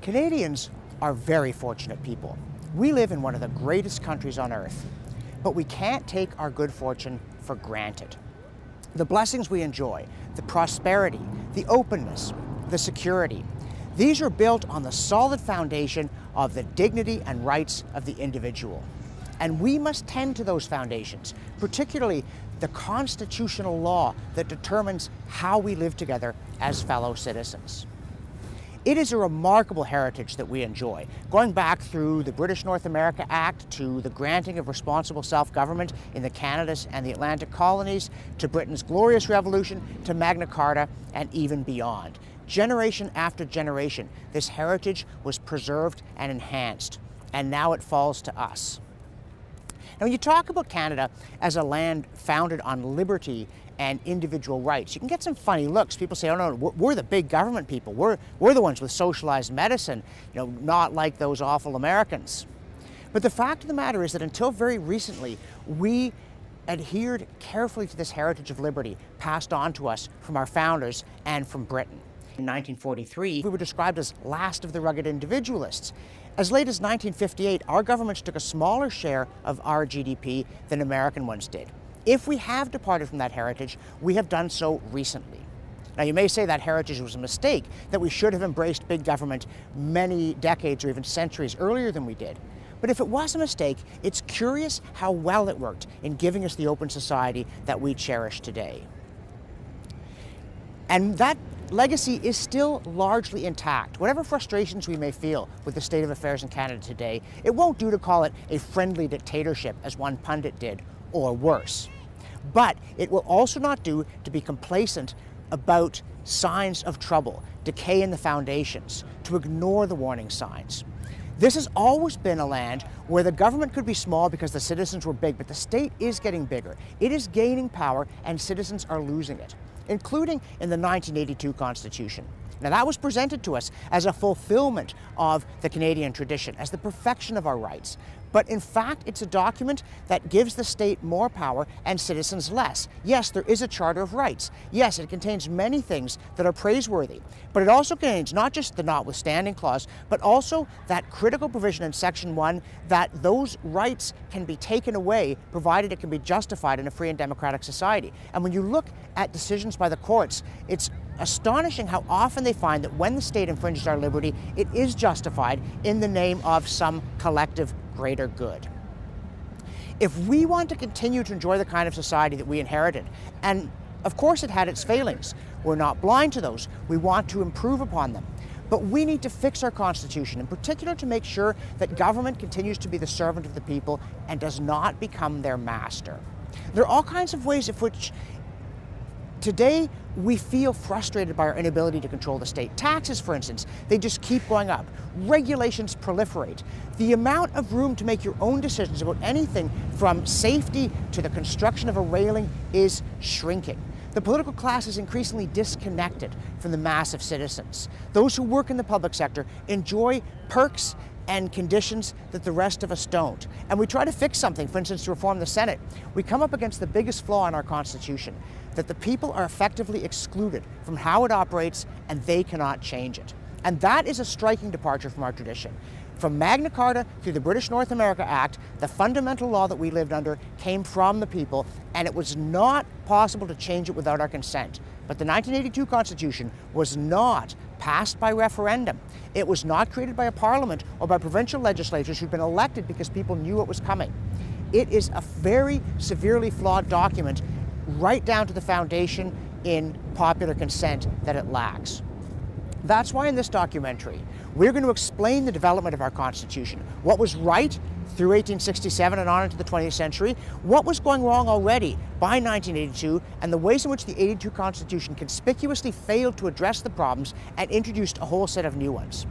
Canadians are very fortunate people. We live in one of the greatest countries on earth, but we can't take our good fortune for granted. The blessings we enjoy, the prosperity, the openness, the security, these are built on the solid foundation of the dignity and rights of the individual. And we must tend to those foundations, particularly the constitutional law that determines how we live together as fellow citizens. It is a remarkable heritage that we enjoy, going back through the British North America Act to the granting of responsible self-government in the Canadas and the Atlantic colonies, to Britain's Glorious Revolution, to Magna Carta, and even beyond. Generation after generation, this heritage was preserved and enhanced, and now it falls to us. Now, when you talk about Canada as a land founded on liberty and individual rights, you can get some funny looks. People say, oh no, we're the big government people. We're the ones with socialized medicine, not like those awful Americans. But the fact of the matter is that until very recently, we adhered carefully to this heritage of liberty passed on to us from our founders and from Britain. In 1943, we were described as last of the rugged individualists. As late as 1958, our governments took a smaller share of our GDP than American ones did. If we have departed from that heritage, we have done so recently. Now, you may say that heritage was a mistake, that we should have embraced big government many decades or even centuries earlier than we did. But if it was a mistake, it's curious how well it worked in giving us the open society that we cherish today. And that legacy is still largely intact. Whatever frustrations we may feel with the state of affairs in Canada today, it won't do to call it a friendly dictatorship, as one pundit did, or worse. But it will also not do to be complacent about signs of trouble, decay in the foundations, to ignore the warning signs. This has always been a land where the government could be small because the citizens were big, but the state is getting bigger. It is gaining power and citizens are losing it, including in the 1982 Constitution. Now, that was presented to us as a fulfillment of the Canadian tradition, as the perfection of our rights. But in fact, it's a document that gives the state more power and citizens less. Yes, there is a Charter of Rights. Yes, it contains many things that are praiseworthy. But it also contains not just the notwithstanding clause, but also that critical provision in Section 1 that those rights can be taken away, provided it can be justified in a free and democratic society. And when you look at decisions by the courts, it's astonishing how often they find that when the state infringes our liberty, it is justified in the name of some collective greater good. If we want to continue to enjoy the kind of society that we inherited, and of course it had its failings, we're not blind to those, we want to improve upon them. But we need to fix our Constitution, in particular to make sure that government continues to be the servant of the people and does not become their master. There are all kinds of ways in which today we feel frustrated by our inability to control the state. Taxes, for instance, they just keep going up. Regulations proliferate. The amount of room to make your own decisions about anything from safety to the construction of a railing is shrinking. The political class is increasingly disconnected from the mass of citizens. Those who work in the public sector enjoy perks and conditions that the rest of us don't. And we try to fix something, for instance, to reform the Senate. We come up against the biggest flaw in our Constitution, that the people are effectively excluded from how it operates and they cannot change it. And that is a striking departure from our tradition. From Magna Carta through the British North America Act, the fundamental law that we lived under came from the people, and it was not possible to change it without our consent. But the 1982 Constitution was not passed by referendum. It was not created by a parliament or by provincial legislatures who'd been elected because people knew it was coming. It is a very severely flawed document, right down to the foundation in popular consent that it lacks. That's why in this documentary, we're going to explain the development of our Constitution, what was right through 1867 and on into the 20th century, what was going wrong already by 1982, and the ways in which the 82 Constitution conspicuously failed to address the problems and introduced a whole set of new ones.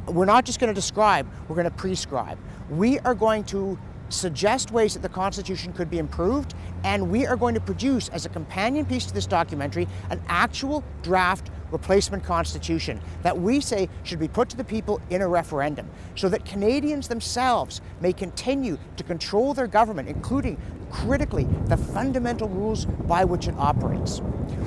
We're not just going to describe, we're going to prescribe. We are going to suggest ways that the Constitution could be improved, and we are going to produce, as a companion piece to this documentary, an actual draft replacement Constitution that we say should be put to the people in a referendum so that Canadians themselves may continue to control their government, including critically, the fundamental rules by which it operates.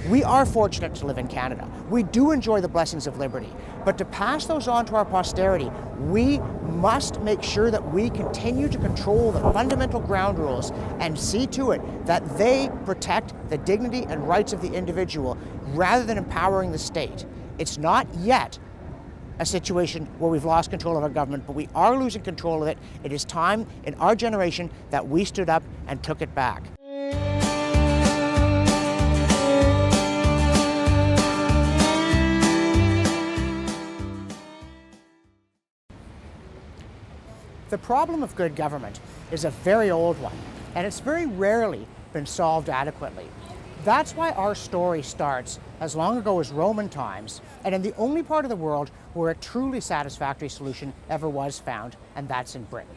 We are fortunate to live in Canada. We do enjoy the blessings of liberty, but to pass those on to our posterity, we must make sure that we continue to control the fundamental ground rules and see to it that they protect the dignity and rights of the individual rather than empowering the state. It's not yet a situation where we've lost control of our government, but we are losing control of it. It is time in our generation that we stood up and took it back. The problem of good government is a very old one, and it's very rarely been solved adequately. That's why our story starts as long ago as Roman times, and in the only part of the world where a truly satisfactory solution ever was found, and that's in Britain.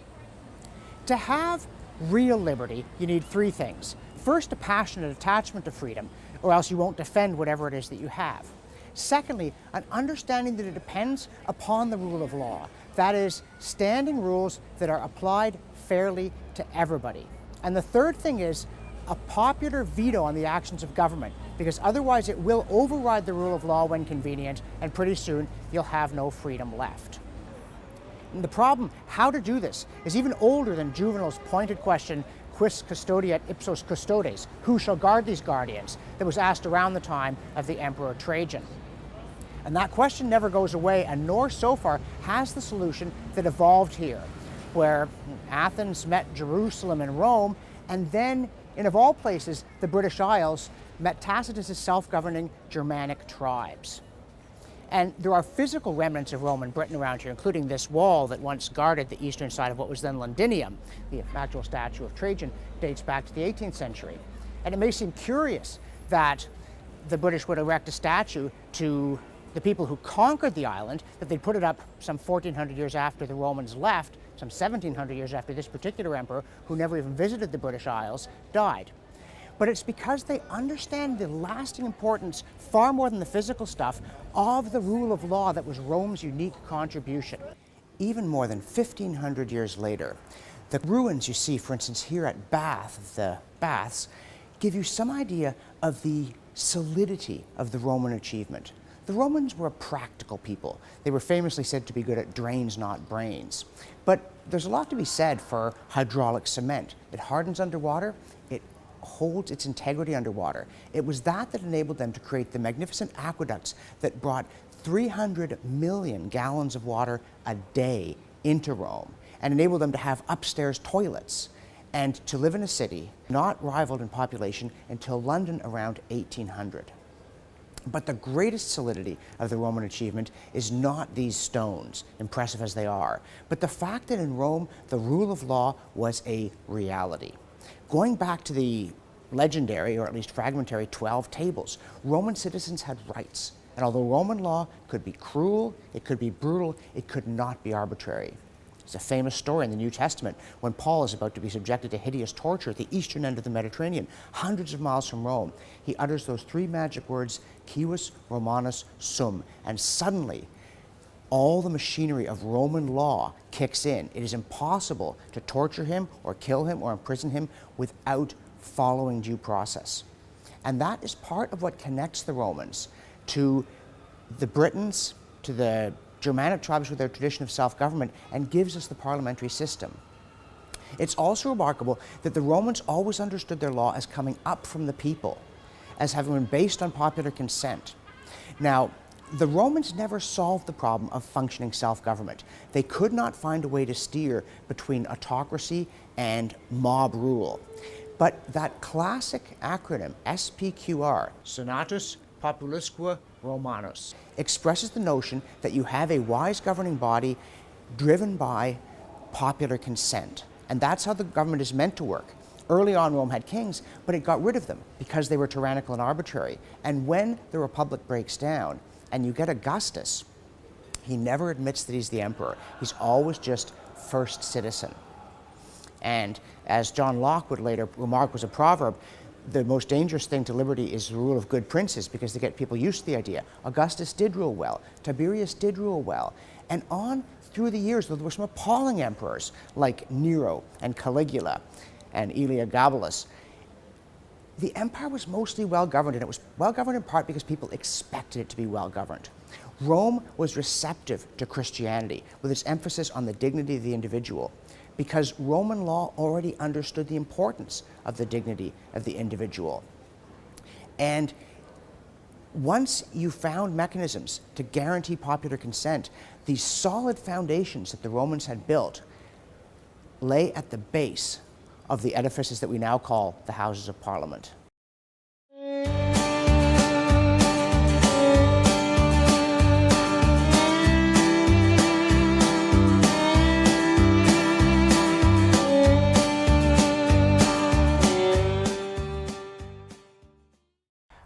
To have real liberty, you need three things. First, a passionate attachment to freedom, or else you won't defend whatever it is that you have. Secondly, an understanding that it depends upon the rule of law. That is, standing rules that are applied fairly to everybody. And the third thing is a popular veto on the actions of government, because otherwise it will override the rule of law when convenient, and pretty soon you'll have no freedom left. And the problem, how to do this, is even older than Juvenal's pointed question, quis custodiet ipsos custodes, who shall guard these guardians, that was asked around the time of the Emperor Trajan. And that question never goes away, and nor so far has the solution that evolved here, where Athens met Jerusalem and Rome, and then, in of all places, the British Isles met Tacitus's self-governing Germanic tribes. And there are physical remnants of Roman Britain around here, including this wall that once guarded the eastern side of what was then Londinium. The actual statue of Trajan dates back to the 18th century. And it may seem curious that the British would erect a statue to the people who conquered the island, that they'd put it up some 1,400 years after the Romans left, some 1,700 years after this particular emperor, who never even visited the British Isles, died. But it's because they understand the lasting importance, far more than the physical stuff, of the rule of law that was Rome's unique contribution. Even more than 1,500 years later, the ruins you see, for instance, here at Bath, the baths, give you some idea of the solidity of the Roman achievement. The Romans were a practical people. They were famously said to be good at drains, not brains. But there's a lot to be said for hydraulic cement. It hardens underwater, it holds its integrity underwater. It was that enabled them to create the magnificent aqueducts that brought 300 million gallons of water a day into Rome, and enabled them to have upstairs toilets, and to live in a city not rivaled in population until London around 1800. But the greatest solidity of the Roman achievement is not these stones, impressive as they are, but the fact that in Rome the rule of law was a reality. Going back to the legendary, or at least fragmentary, 12 tables, Roman citizens had rights. And although Roman law could be cruel, it could be brutal, it could not be arbitrary. It's a famous story in the New Testament when Paul is about to be subjected to hideous torture at the eastern end of the Mediterranean, hundreds of miles from Rome. He utters those three magic words, Civis Romanus Sum, and suddenly all the machinery of Roman law kicks in. It is impossible to torture him or kill him or imprison him without following due process. And that is part of what connects the Romans to the Britons, to the Germanic tribes with their tradition of self-government, and gives us the parliamentary system. It's also remarkable that the Romans always understood their law as coming up from the people, as having been based on popular consent. Now, the Romans never solved the problem of functioning self-government. They could not find a way to steer between autocracy and mob rule. But that classic acronym, SPQR, Senatus Populusque Romanus, expresses the notion that you have a wise governing body driven by popular consent. And that's how the government is meant to work. Early on, Rome had kings, but it got rid of them because they were tyrannical and arbitrary. And when the republic breaks down and you get Augustus, he never admits that he's the emperor. He's always just first citizen. And as John Locke would later remark was a proverb, the most dangerous thing to liberty is the rule of good princes, because they get people used to the idea. Augustus did rule well. Tiberius did rule well. And on through the years, there were some appalling emperors like Nero and Caligula. and Elagabalus. The empire was mostly well-governed, and it was well-governed in part because people expected it to be well-governed. Rome was receptive to Christianity, with its emphasis on the dignity of the individual, because Roman law already understood the importance of the dignity of the individual. And once you found mechanisms to guarantee popular consent, these solid foundations that the Romans had built lay at the base of the edifices that we now call the Houses of Parliament.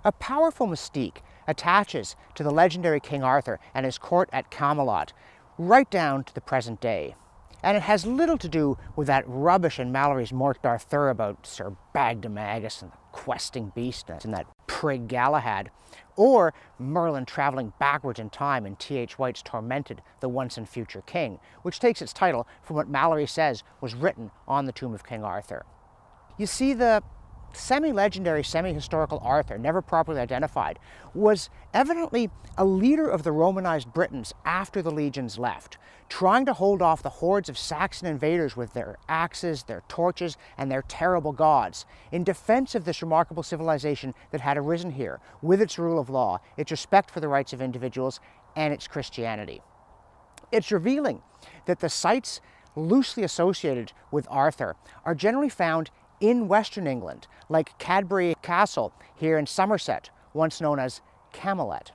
A powerful mystique attaches to the legendary King Arthur and his court at Camelot, right down to the present day. And it has little to do with that rubbish in Malory's Morte d'Arthur about Sir Bagdemagus and the questing beast and that prig Galahad, or Merlin traveling backwards in time in T.H. White's Tormented, the Once and Future King, which takes its title from what Malory says was written on the tomb of King Arthur. You see, the semi-legendary, semi-historical Arthur, never properly identified, was evidently a leader of the Romanized Britons after the legions left, trying to hold off the hordes of Saxon invaders with their axes, their torches, and their terrible gods, in defense of this remarkable civilization that had arisen here, with its rule of law, its respect for the rights of individuals, and its Christianity. It's revealing that the sites loosely associated with Arthur are generally found in Western England, like Cadbury Castle here in Somerset, once known as Camelot.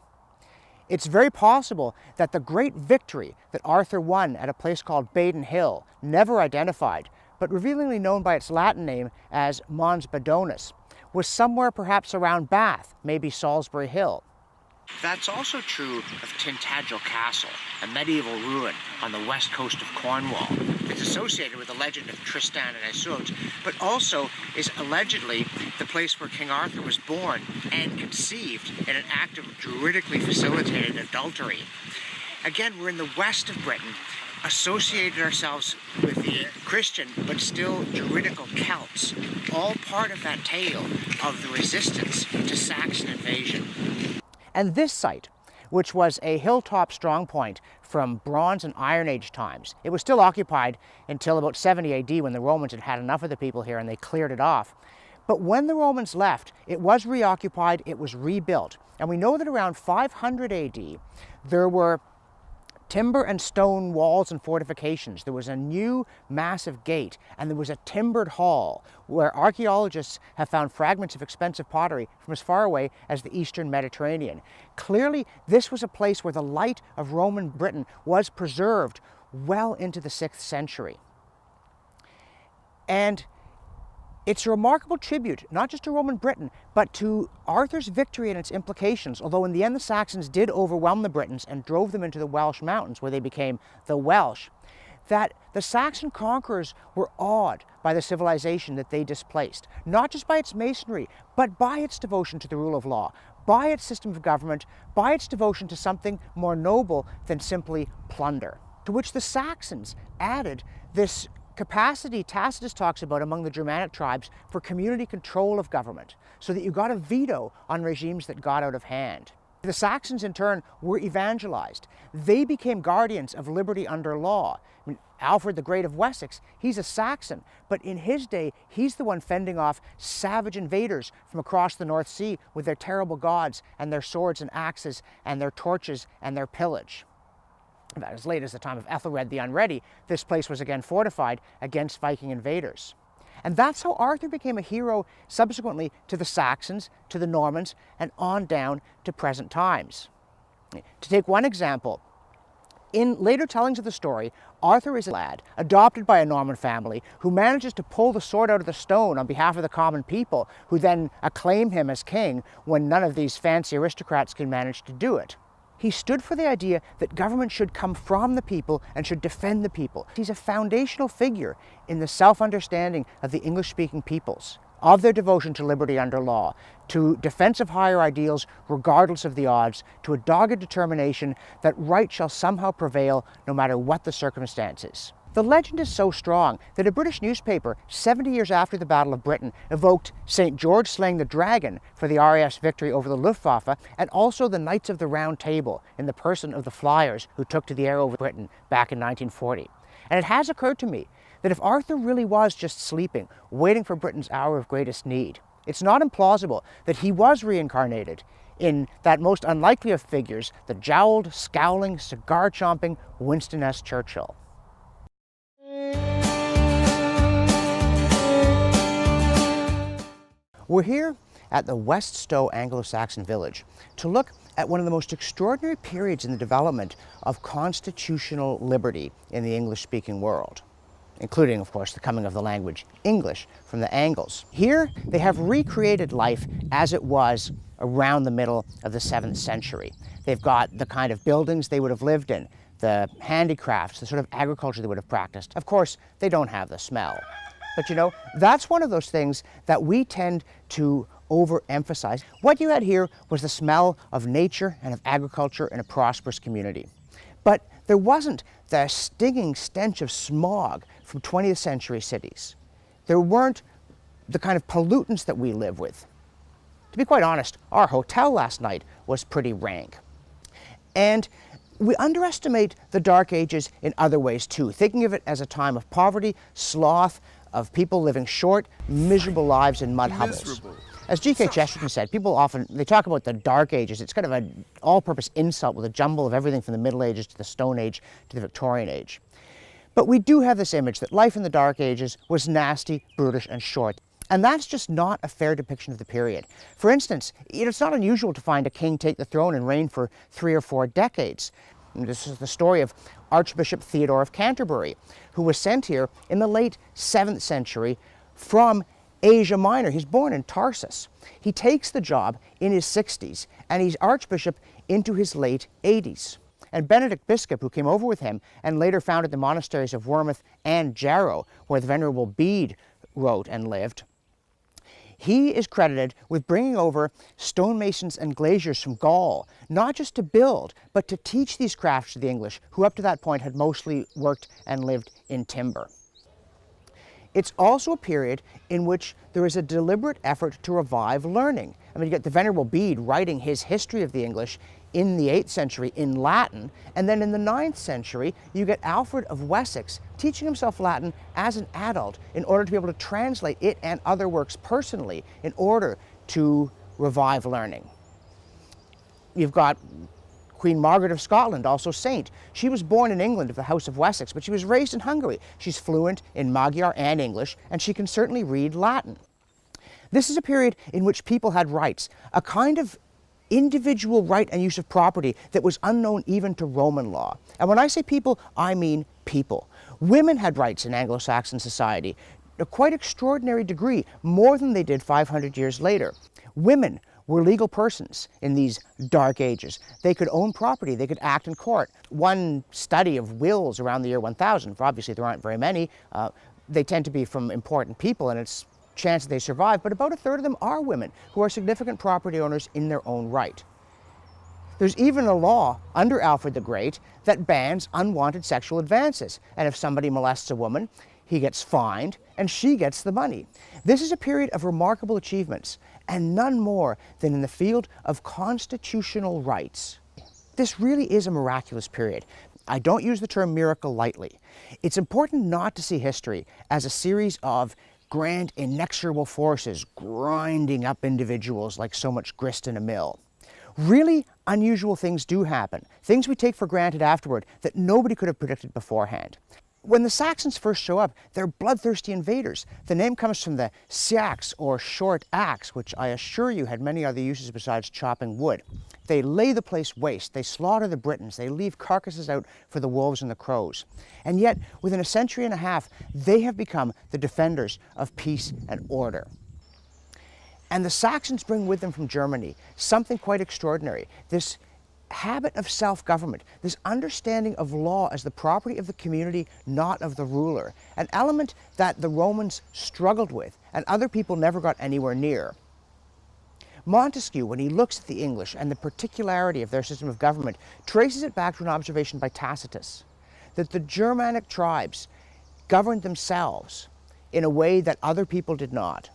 It's very possible that the great victory that Arthur won at a place called Baden Hill, never identified, but revealingly known by its Latin name as Mons Badonis, was somewhere perhaps around Bath, maybe Salisbury Hill. That's also true of Tintagel Castle, a medieval ruin on the west coast of Cornwall. It's associated with the legend of Tristan and Isolde, but also is allegedly the place where King Arthur was born and conceived in an act of druidically facilitated adultery. Again, we're in the west of Britain, associated ourselves with the Christian but still druidical Celts, all part of that tale of the resistance to Saxon invasion. And this site, which was a hilltop strongpoint from Bronze and Iron Age times, it was still occupied until about 70 AD when the Romans had had enough of the people here and they cleared it off. But when the Romans left, it was reoccupied, it was rebuilt. And we know that around 500 AD, there were timber and stone walls and fortifications. There was a new massive gate, and there was a timbered hall where archaeologists have found fragments of expensive pottery from as far away as the eastern Mediterranean. Clearly, this was a place where the light of Roman Britain was preserved well into the 6th century. And it's a remarkable tribute, not just to Roman Britain, but to Arthur's victory and its implications, although in the end the Saxons did overwhelm the Britons and drove them into the Welsh mountains, where they became the Welsh, that the Saxon conquerors were awed by the civilization that they displaced, not just by its masonry, but by its devotion to the rule of law, by its system of government, by its devotion to something more noble than simply plunder, to which the Saxons added this capacity Tacitus talks about among the Germanic tribes for community control of government, so that you got a veto on regimes that got out of hand. The Saxons, in turn, were evangelized. They became guardians of liberty under law. I mean, Alfred the Great of Wessex, he's a Saxon, but in his day, he's the one fending off savage invaders from across the North Sea with their terrible gods and their swords and axes and their torches and their pillage. About as late as the time of Ethelred the Unready, this place was again fortified against Viking invaders. And that's how Arthur became a hero subsequently to the Saxons, to the Normans, and on down to present times. To take one example, in later tellings of the story, Arthur is a lad adopted by a Norman family who manages to pull the sword out of the stone on behalf of the common people, who then acclaim him as king when none of these fancy aristocrats can manage to do it. He stood for the idea that government should come from the people and should defend the people. He's a foundational figure in the self-understanding of the English-speaking peoples, of their devotion to liberty under law, to defense of higher ideals regardless of the odds, to a dogged determination that right shall somehow prevail no matter what the circumstances. The legend is so strong that a British newspaper 70 years after the Battle of Britain evoked St. George slaying the dragon for the RAF's victory over the Luftwaffe, and also the Knights of the Round Table in the person of the Flyers who took to the air over Britain back in 1940. And it has occurred to me that if Arthur really was just sleeping, waiting for Britain's hour of greatest need, it's not implausible that he was reincarnated in that most unlikely of figures, the jowled, scowling, cigar-chomping Winston S. Churchill. We're here at the West Stowe Anglo-Saxon village to look at one of the most extraordinary periods in the development of constitutional liberty in the English-speaking world, including, of course, the coming of the language English from the Angles. Here, they have recreated life as it was around the middle of the 7th century. They've got the kind of buildings they would have lived in, the handicrafts, the sort of agriculture they would have practiced. Of course, they don't have the smell. But you know, that's one of those things that we tend to overemphasize. What you had here was the smell of nature and of agriculture in a prosperous community. But there wasn't the stinging stench of smog from 20th century cities. There weren't the kind of pollutants that we live with. To be quite honest, our hotel last night was pretty rank. And we underestimate the Dark Ages in other ways too, thinking of it as a time of poverty, sloth, of people living short, miserable lives in mud hovels. As G.K. Chesterton said, people often, they talk about the Dark Ages. It's kind of an all-purpose insult with a jumble of everything from the Middle Ages to the Stone Age to the Victorian Age. But we do have this image that life in the Dark Ages was nasty, brutish, and short. And that's just not a fair depiction of the period. For instance, it's not unusual to find a king take the throne and reign for 3 or 4 decades. And this is the story of Archbishop Theodore of Canterbury, who was sent here in the late 7th century from Asia Minor. He's born in Tarsus. He takes the job in his 60s, and he's archbishop into his late 80s. And Benedict Biscop, who came over with him and later founded the monasteries of Wearmouth and Jarrow, where the Venerable Bede wrote and lived, he is credited with bringing over stonemasons and glaziers from Gaul, not just to build, but to teach these crafts to the English, who up to that point had mostly worked and lived in timber. It's also a period in which there is a deliberate effort to revive learning. I mean, you get the Venerable Bede writing his history of the English in the 8th century in Latin, and then in the 9th century, you get Alfred of Wessex teaching himself Latin as an adult in order to be able to translate it and other works personally in order to revive learning. You've got Queen Margaret of Scotland, also saint. She was born in England of the House of Wessex, but she was raised in Hungary. She's fluent in Magyar and English, and she can certainly read Latin. This is a period in which people had rights, a kind of individual right and use of property that was unknown even to Roman law. And when I say people, I mean people. Women had rights in Anglo-Saxon society, a quite extraordinary degree, more than they did 500 years later. Women were legal persons in these Dark Ages. They could own property, they could act in court. One study of wills around the year 1000, for obviously there aren't very many, they tend to be from important people, and it's chance that they survive, but about 1/3 of them are women who are significant property owners in their own right. There's even a law under Alfred the Great that bans unwanted sexual advances, and if somebody molests a woman, he gets fined and she gets the money. This is a period of remarkable achievements, and none more than in the field of constitutional rights. This really is a miraculous period. I don't use the term miracle lightly. It's important not to see history as a series of grand inexorable forces grinding up individuals like so much grist in a mill. Really unusual things do happen, things we take for granted afterward that nobody could have predicted beforehand. When the Saxons first show up, they're bloodthirsty invaders. The name comes from the seax, or short axe, which I assure you had many other uses besides chopping wood. They lay the place waste, they slaughter the Britons, they leave carcasses out for the wolves and the crows. And yet, within a century and a half, they have become the defenders of peace and order. And the Saxons bring with them from Germany something quite extraordinary, this habit of self-government, this understanding of law as the property of the community, not of the ruler, an element that the Romans struggled with and other people never got anywhere near. Montesquieu, when he looks at the English and the particularity of their system of government, traces it back to an observation by Tacitus, that the Germanic tribes governed themselves in a way that other people did not.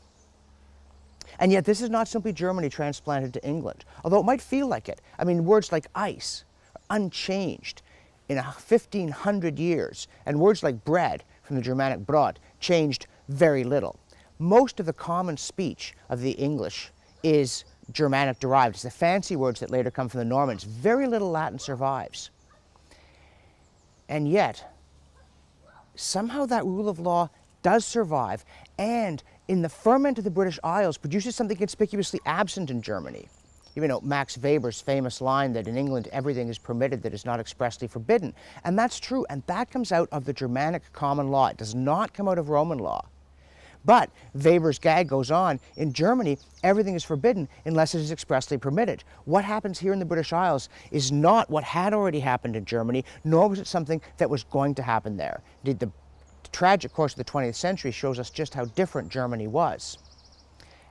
And yet this is not simply Germany transplanted to England, although it might feel like it. I mean, words like ice are unchanged in 1,500 years, and words like bread, from the Germanic brot, changed very little. Most of the common speech of the English is Germanic derived. It's the fancy words that later come from the Normans. Very little Latin survives. And yet, somehow that rule of law does survive, and in the ferment of the British Isles produces something conspicuously absent in Germany. You know, Max Weber's famous line that in England everything is permitted that is not expressly forbidden. And that's true, and that comes out of the Germanic common law. It does not come out of Roman law. But Weber's gag goes on, in Germany everything is forbidden unless it is expressly permitted. What happens here in the British Isles is not what had already happened in Germany, nor was it something that was going to happen there. Indeed, the tragic course of the 20th century shows us just how different Germany was.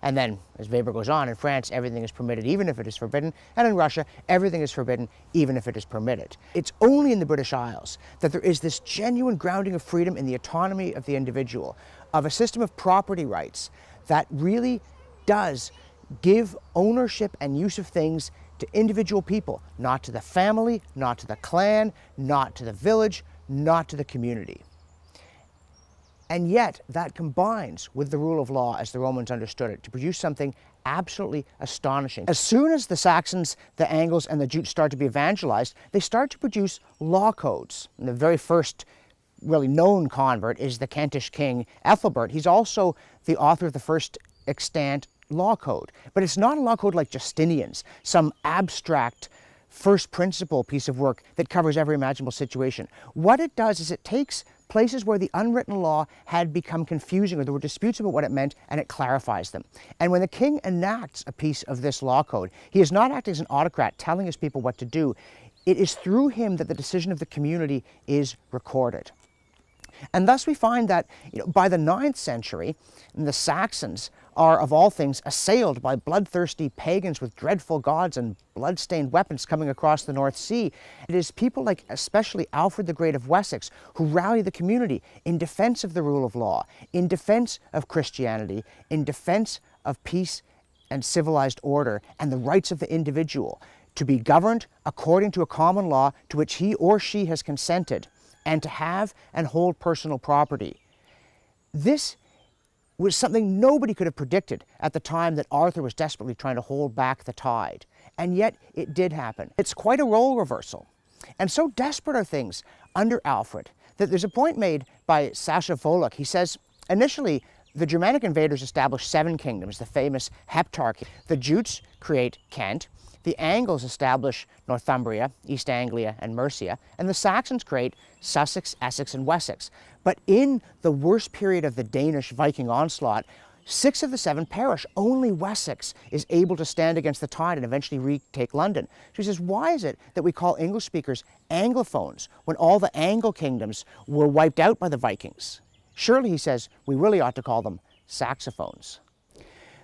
And then, as Weber goes on, in France, everything is permitted even if it is forbidden, and in Russia, everything is forbidden even if it is permitted. It's only in the British Isles that there is this genuine grounding of freedom in the autonomy of the individual, of a system of property rights that really does give ownership and use of things to individual people, not to the family, not to the clan, not to the village, not to the community. And yet, that combines with the rule of law as the Romans understood it to produce something absolutely astonishing. As soon as the Saxons, the Angles, and the Jutes start to be evangelized, they start to produce law codes. And the very first really known convert is the Kentish king Ethelbert. He's also the author of the first extant law code. But it's not a law code like Justinian's, some abstract first principle piece of work that covers every imaginable situation. What it does is it takes places where the unwritten law had become confusing or there were disputes about what it meant, and it clarifies them. And when the king enacts a piece of this law code, he is not acting as an autocrat telling his people what to do. It is through him that the decision of the community is recorded. And thus we find that by the 9th century, the Saxons are, of all things, assailed by bloodthirsty pagans with dreadful gods and blood-stained weapons coming across the North Sea. It is people like especially Alfred the Great of Wessex who rally the community in defense of the rule of law, in defense of Christianity, in defense of peace and civilized order and the rights of the individual to be governed according to a common law to which he or she has consented, and to have and hold personal property. This was something nobody could have predicted at the time that Arthur was desperately trying to hold back the tide. And yet it did happen. It's quite a role reversal. And so desperate are things under Alfred that there's a point made by Sasha Volok. He says, initially, the Germanic invaders established 7 kingdoms, the famous Heptarchy. The Jutes create Kent. The Angles establish Northumbria, East Anglia, and Mercia, and the Saxons create Sussex, Essex, and Wessex. But in the worst period of the Danish Viking onslaught, 6 of the 7 perish. Only Wessex is able to stand against the tide and eventually retake London. So he says, why is it that we call English speakers Anglophones when all the Angle kingdoms were wiped out by the Vikings? Surely, he says, we really ought to call them Saxophones.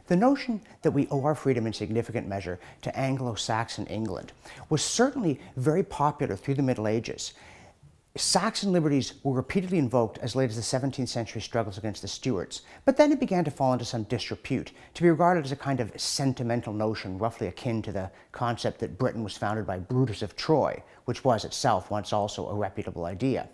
The notion that we owe our freedom in significant measure to Anglo-Saxon England was certainly very popular through the Middle Ages. Saxon liberties were repeatedly invoked as late as the 17th century struggles against the Stuarts, but then it began to fall into some disrepute, to be regarded as a kind of sentimental notion roughly akin to the concept that Britain was founded by Brutus of Troy, which was itself once also a reputable idea.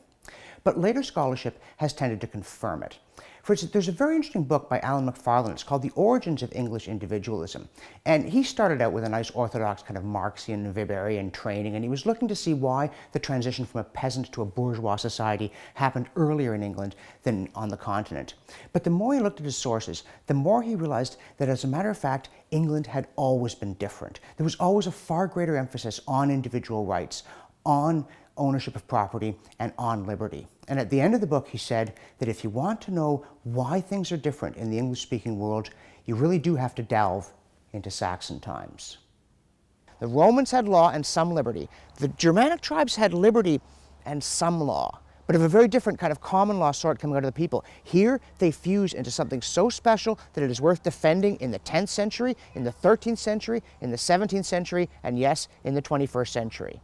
But later scholarship has tended to confirm it. For instance, there's a very interesting book by Alan McFarlane. It's called The Origins of English Individualism. And he started out with a nice orthodox kind of Marxian and Weberian training, and he was looking to see why the transition from a peasant to a bourgeois society happened earlier in England than on the continent. But the more he looked at his sources, the more he realized that, as a matter of fact, England had always been different. There was always a far greater emphasis on individual rights, on ownership of property, and on liberty. And at the end of the book, he said that if you want to know why things are different in the English-speaking world, you really do have to delve into Saxon times. The Romans had law and some liberty. The Germanic tribes had liberty and some law, but of a very different kind of common law sort coming out of the people. Here, they fuse into something so special that it is worth defending in the 10th century, in the 13th century, in the 17th century, and yes, in the 21st century.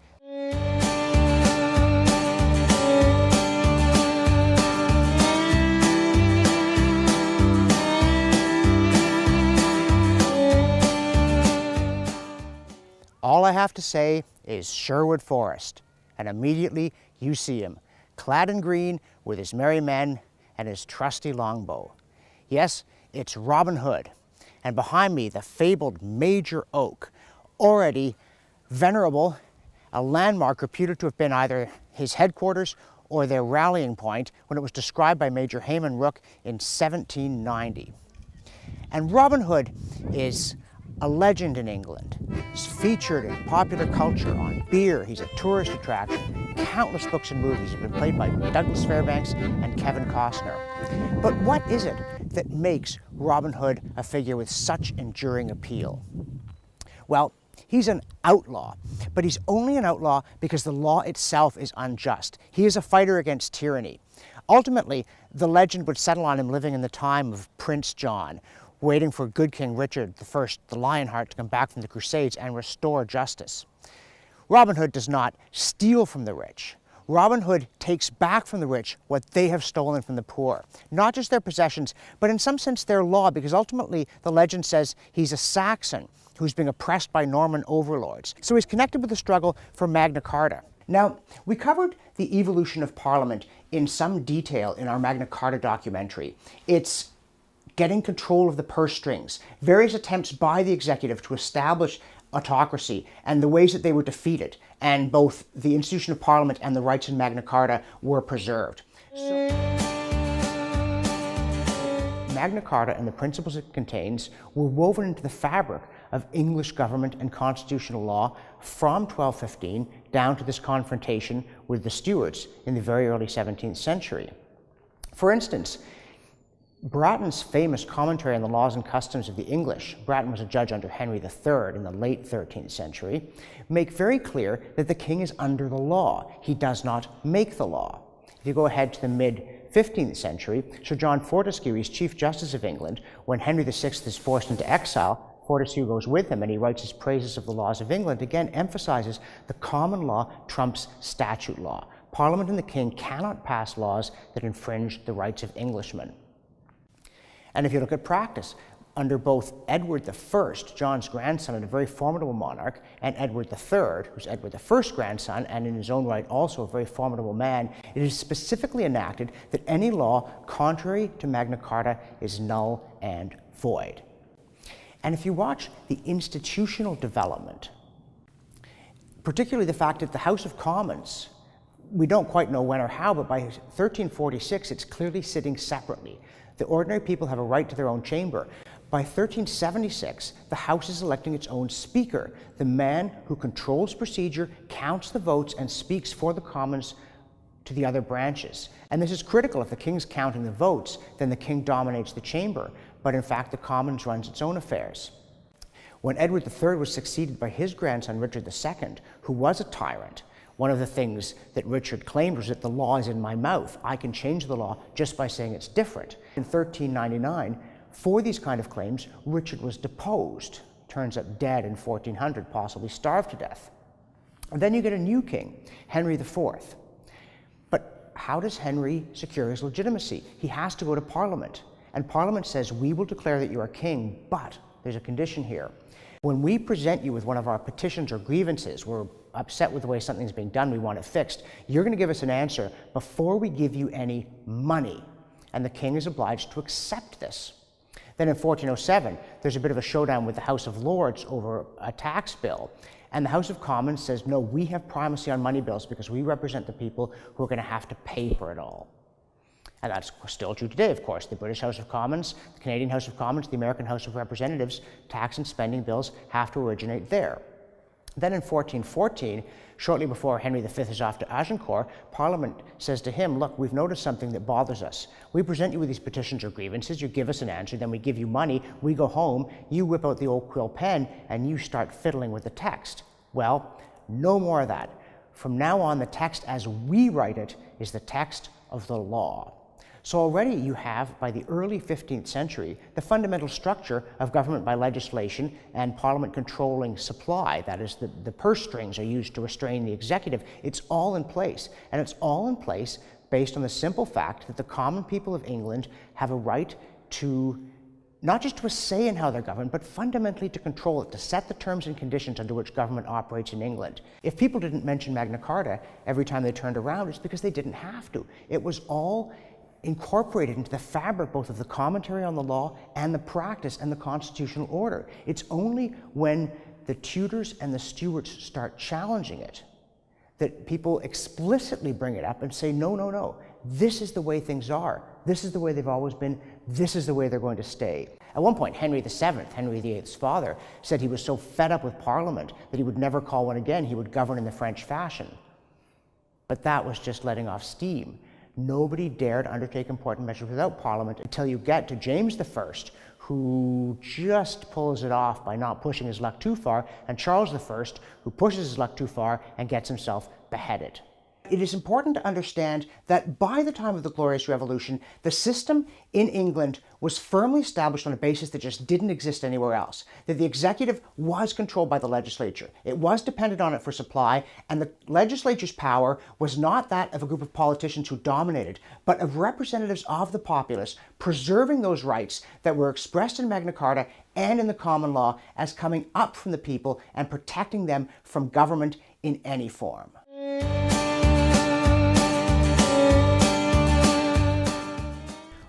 All I have to say is Sherwood Forest, and immediately you see him, clad in green with his merry men and his trusty longbow. Yes, it's Robin Hood, and behind me the fabled Major Oak, already venerable, a landmark reputed to have been either his headquarters or their rallying point when it was described by Major Hayman Rooke in 1790. And Robin Hood is a legend in England. He's featured in popular culture on beer. He's a tourist attraction. Countless books and movies have been played by Douglas Fairbanks and Kevin Costner. But what is it that makes Robin Hood a figure with such enduring appeal? Well, he's an outlaw, but he's only an outlaw because the law itself is unjust. He is a fighter against tyranny. Ultimately, the legend would settle on him living in the time of Prince John, waiting for good King Richard I, the Lionheart, to come back from the Crusades and restore justice. Robin Hood does not steal from the rich. Robin Hood takes back from the rich what they have stolen from the poor. Not just their possessions, but in some sense their law, because ultimately the legend says he's a Saxon who's being oppressed by Norman overlords. So he's connected with the struggle for Magna Carta. Now, we covered the evolution of Parliament in some detail in our Magna Carta documentary. It's getting control of the purse strings, various attempts by the executive to establish autocracy, and the ways that they were defeated, and both the institution of Parliament and the rights in Magna Carta were preserved. So, Magna Carta and the principles it contains were woven into the fabric of English government and constitutional law from 1215 down to this confrontation with the Stuarts in the very early 17th century. For instance, Bratton's famous commentary on the laws and customs of the English, Bratton was a judge under Henry III in the late 13th century, make very clear that the king is under the law. He does not make the law. If you go ahead to the mid-15th century, Sir John Fortescue is Chief Justice of England. When Henry VI is forced into exile, Fortescue goes with him and he writes his praises of the laws of England, again emphasizes the common law trumps statute law. Parliament and the king cannot pass laws that infringe the rights of Englishmen. And if you look at practice, under both Edward I, John's grandson and a very formidable monarch, and Edward III, who's Edward I's grandson, and in his own right also a very formidable man, it is specifically enacted that any law contrary to Magna Carta is null and void. And if you watch the institutional development, particularly the fact that the House of Commons, we don't quite know when or how, but by 1346 it's clearly sitting separately. The ordinary people have a right to their own chamber. By 1376, the House is electing its own Speaker, the man who controls procedure, counts the votes, and speaks for the Commons to the other branches. And this is critical. If the King's counting the votes, then the King dominates the chamber. But in fact, the Commons runs its own affairs. When Edward III was succeeded by his grandson, Richard II, who was a tyrant, one of the things that Richard claimed was that the law is in my mouth. I can change the law just by saying it's different. In 1399, for these kind of claims, Richard was deposed, turns up dead in 1400, possibly starved to death. And then you get a new king, Henry IV. But how does Henry secure his legitimacy? He has to go to Parliament. And Parliament says, we will declare that you are king, but there's a condition here. When we present you with one of our petitions or grievances, we're upset with the way something's being done, we want it fixed, you're going to give us an answer before we give you any money. And the king is obliged to accept this. Then in 1407, there's a bit of a showdown with the House of Lords over a tax bill. And the House of Commons says, no, we have primacy on money bills because we represent the people who are going to have to pay for it all. And that's still true today, of course. The British House of Commons, the Canadian House of Commons, the American House of Representatives, tax and spending bills have to originate there. Then in 1414, shortly before Henry V is off to Agincourt, Parliament says to him, look, we've noticed something that bothers us. We present you with these petitions or grievances, you give us an answer, then we give you money, we go home, you whip out the old quill pen, and you start fiddling with the text. Well, no more of that. From now on, the text as we write it is the text of the law. So already you have, by the early 15th century, the fundamental structure of government by legislation and Parliament controlling supply. That is, the purse strings are used to restrain the executive. It's all in place. And it's all in place based on the simple fact that the common people of England have a right to not just to a say in how they're governed, but fundamentally to control it, to set the terms and conditions under which government operates in England. If people didn't mention Magna Carta every time they turned around, it's because they didn't have to. It was all incorporated into the fabric both of the commentary on the law and the practice and the constitutional order. It's only when the Tudors and the Stuarts start challenging it that people explicitly bring it up and say, no, no, no, this is the way things are. This is the way they've always been. This is the way they're going to stay. At one point, Henry VII, Henry VIII's father, said he was so fed up with Parliament that he would never call one again. He would govern in the French fashion. But that was just letting off steam. Nobody dared undertake important measures without Parliament until you get to James I, who just pulls it off by not pushing his luck too far, and Charles I, who pushes his luck too far and gets himself beheaded. It is important to understand that by the time of the Glorious Revolution, the system in England was firmly established on a basis that just didn't exist anywhere else. That the executive was controlled by the legislature. It was dependent on it for supply, and the legislature's power was not that of a group of politicians who dominated, but of representatives of the populace, preserving those rights that were expressed in Magna Carta and in the common law as coming up from the people and protecting them from government in any form.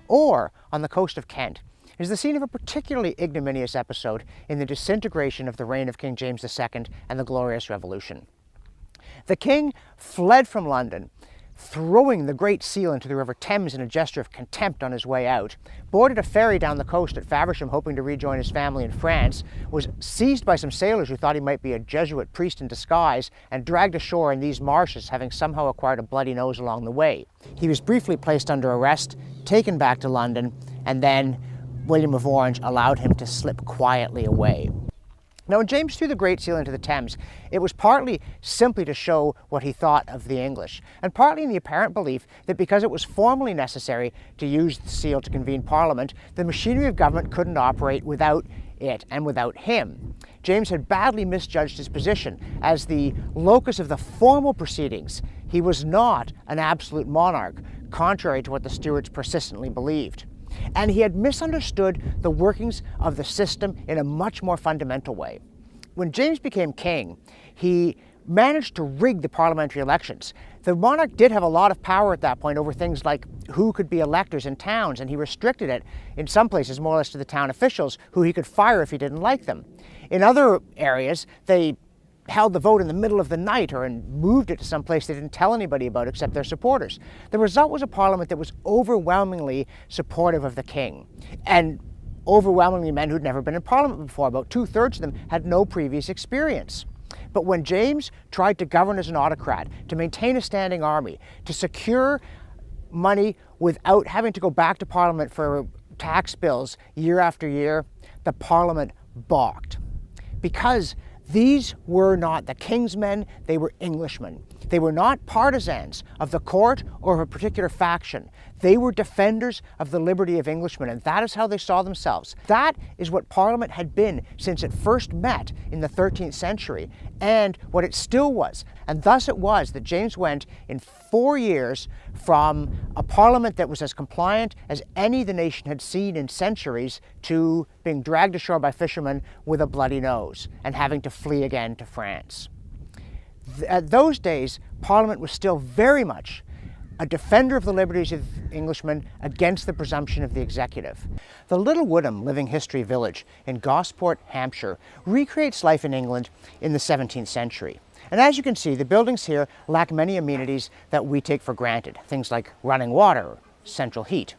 Or, on the coast of Kent, is the scene of a particularly ignominious episode in the disintegration of the reign of King James II and the Glorious Revolution. The king fled from London, throwing the Great Seal into the River Thames in a gesture of contempt on his way out, boarded a ferry down the coast at Faversham hoping to rejoin his family in France, was seized by some sailors who thought he might be a Jesuit priest in disguise, and dragged ashore in these marshes, having somehow acquired a bloody nose along the way. He was briefly placed under arrest, taken back to London, and then William of Orange allowed him to slip quietly away. Now, when James threw the Great Seal into the Thames, it was partly simply to show what he thought of the English, and partly in the apparent belief that because it was formally necessary to use the seal to convene Parliament, the machinery of government couldn't operate without it and without him. James had badly misjudged his position. As the locus of the formal proceedings, he was not an absolute monarch, contrary to what the Stuarts persistently believed. And he had misunderstood the workings of the system in a much more fundamental way. When James became king, he managed to rig the parliamentary elections. The monarch did have a lot of power at that point over things like who could be electors in towns, and he restricted it in some places more or less to the town officials, who he could fire if he didn't like them. In other areas, they held the vote in the middle of the night and moved it to some place they didn't tell anybody about except their supporters. The result was a parliament that was overwhelmingly supportive of the king, and overwhelmingly men who'd never been in parliament before. About 2/3 of them had no previous experience. But when James tried to govern as an autocrat, to maintain a standing army, to secure money without having to go back to parliament for tax bills year after year, the parliament balked. Because these were not the king's men, they were Englishmen. They were not partisans of the court or of a particular faction. They were defenders of the liberty of Englishmen, and that is how they saw themselves. That is what Parliament had been since it first met in the 13th century, and what it still was. And thus it was that James went in 4 years from a Parliament that was as compliant as any the nation had seen in centuries to being dragged ashore by fishermen with a bloody nose and having to flee again to France. At those days, Parliament was still very much a defender of the liberties of Englishmen against the presumption of the executive. The Little Woodham Living History Village in Gosport, Hampshire, recreates life in England in the 17th century. And as you can see, the buildings here lack many amenities that we take for granted, things like running water or central heat.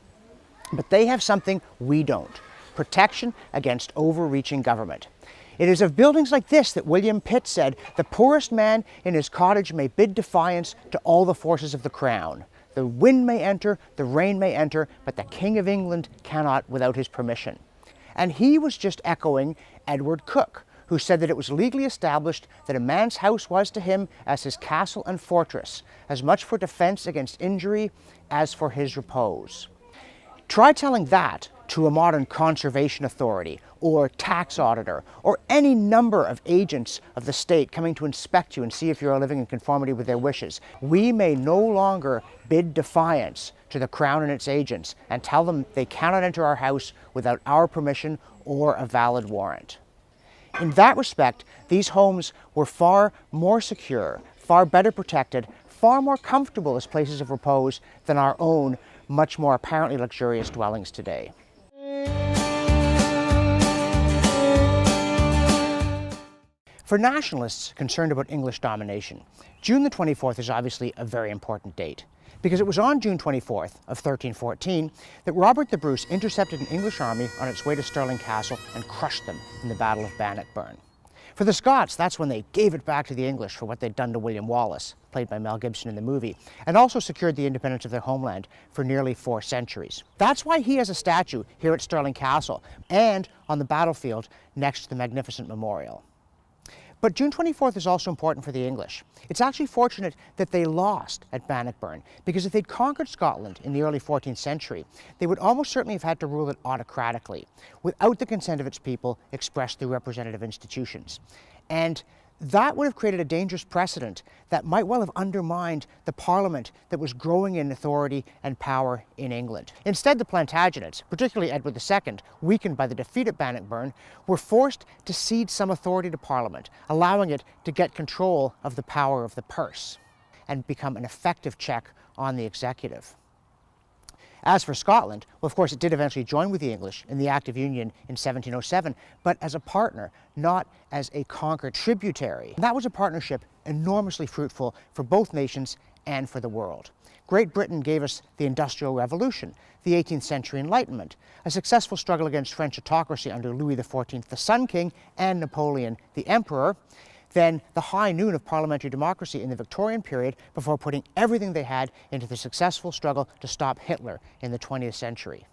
But they have something we don't: protection against overreaching government. It is of buildings like this that William Pitt said, "The poorest man in his cottage may bid defiance to all the forces of the crown. The wind may enter, the rain may enter, but the King of England cannot without his permission." And he was just echoing Edward Coke, who said that it was legally established that a man's house was to him as his castle and fortress, as much for defense against injury as for his repose. Try telling that to a modern conservation authority or tax auditor or any number of agents of the state coming to inspect you and see if you are living in conformity with their wishes. We may no longer bid defiance to the Crown and its agents and tell them they cannot enter our house without our permission or a valid warrant. In that respect, these homes were far more secure, far better protected, far more comfortable as places of repose than our own much more apparently luxurious dwellings today. For nationalists concerned about English domination, June the 24th is obviously a very important date, because it was on June 24th of 1314 that Robert the Bruce intercepted an English army on its way to Stirling Castle and crushed them in the Battle of Bannockburn. For the Scots, that's when they gave it back to the English for what they'd done to William Wallace, played by Mel Gibson in the movie, and also secured the independence of their homeland for nearly 4 centuries. That's why he has a statue here at Stirling Castle and on the battlefield next to the magnificent memorial. But June 24th is also important for the English. It's actually fortunate that they lost at Bannockburn, because if they'd conquered Scotland in the early 14th century, they would almost certainly have had to rule it autocratically, without the consent of its people expressed through representative institutions. And that would have created a dangerous precedent that might well have undermined the Parliament that was growing in authority and power in England. Instead, the Plantagenets, particularly Edward II, weakened by the defeat at Bannockburn, were forced to cede some authority to Parliament, allowing it to get control of the power of the purse and become an effective check on the executive. As for Scotland, well, of course, it did eventually join with the English in the Act of Union in 1707, but as a partner, not as a conquered tributary. That was a partnership enormously fruitful for both nations and for the world. Great Britain gave us the Industrial Revolution, the 18th century Enlightenment, a successful struggle against French autocracy under Louis XIV, the Sun King, and Napoleon, the Emperor, then the high noon of parliamentary democracy in the Victorian period, before putting everything they had into the successful struggle to stop Hitler in the 20th century.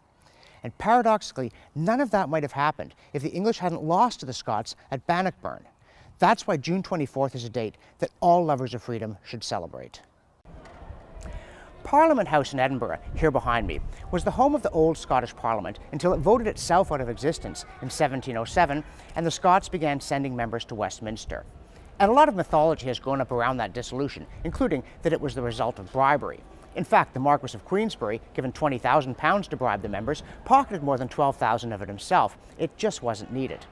And paradoxically, none of that might have happened if the English hadn't lost to the Scots at Bannockburn. That's why June 24th is a date that all lovers of freedom should celebrate. Parliament House in Edinburgh, here behind me, was the home of the old Scottish Parliament until it voted itself out of existence in 1707 and the Scots began sending members to Westminster. And a lot of mythology has grown up around that dissolution, including that it was the result of bribery. In fact, the Marquess of Queensberry, given £20,000 to bribe the members, pocketed more than 12,000 of it himself. It just wasn't needed.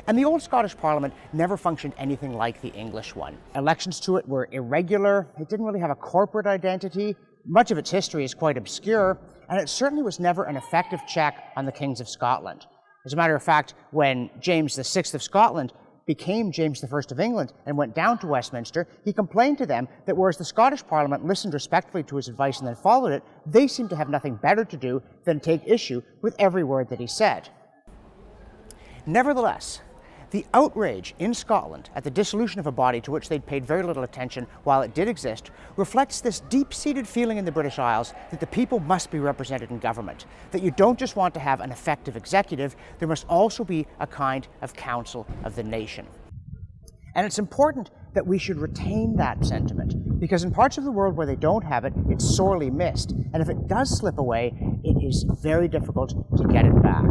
And the old Scottish Parliament never functioned anything like the English one. Elections to it were irregular, it didn't really have a corporate identity, much of its history is quite obscure, and it certainly was never an effective check on the kings of Scotland. As a matter of fact, when James VI of Scotland became James I of England and went down to Westminster, he complained to them that whereas the Scottish Parliament listened respectfully to his advice and then followed it, they seemed to have nothing better to do than take issue with every word that he said. Nevertheless, the outrage in Scotland at the dissolution of a body to which they'd paid very little attention while it did exist reflects this deep-seated feeling in the British Isles that the people must be represented in government, that you don't just want to have an effective executive, there must also be a kind of council of the nation. And it's important that we should retain that sentiment, because in parts of the world where they don't have it, it's sorely missed. And if it does slip away, it is very difficult to get it back.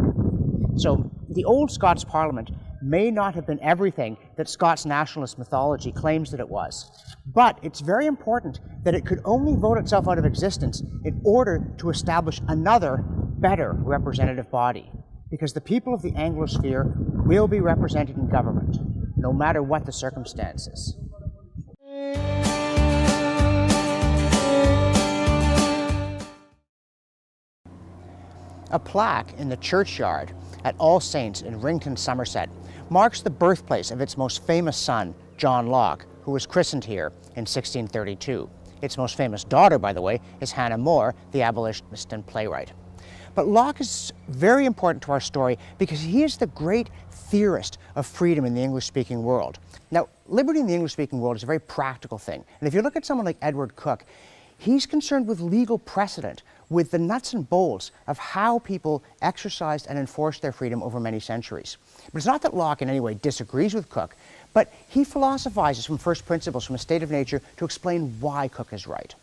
So the old Scots Parliament may not have been everything that Scots nationalist mythology claims that it was. But it's very important that it could only vote itself out of existence in order to establish another, better representative body. Because the people of the Anglosphere will be represented in government, no matter what the circumstances. A plaque in the churchyard at All Saints in Rington, Somerset, marks the birthplace of its most famous son, John Locke, who was christened here in 1632. Its most famous daughter, by the way, is Hannah More, the abolitionist and playwright. But Locke is very important to our story because he is the great theorist of freedom in the English-speaking world. Now, liberty in the English-speaking world is a very practical thing. And if you look at someone like Edward Coke, he's concerned with legal precedent, with the nuts and bolts of how people exercised and enforced their freedom over many centuries. But it's not that Locke in any way disagrees with Coke, but he philosophizes from first principles, from a state of nature, to explain why Coke is right.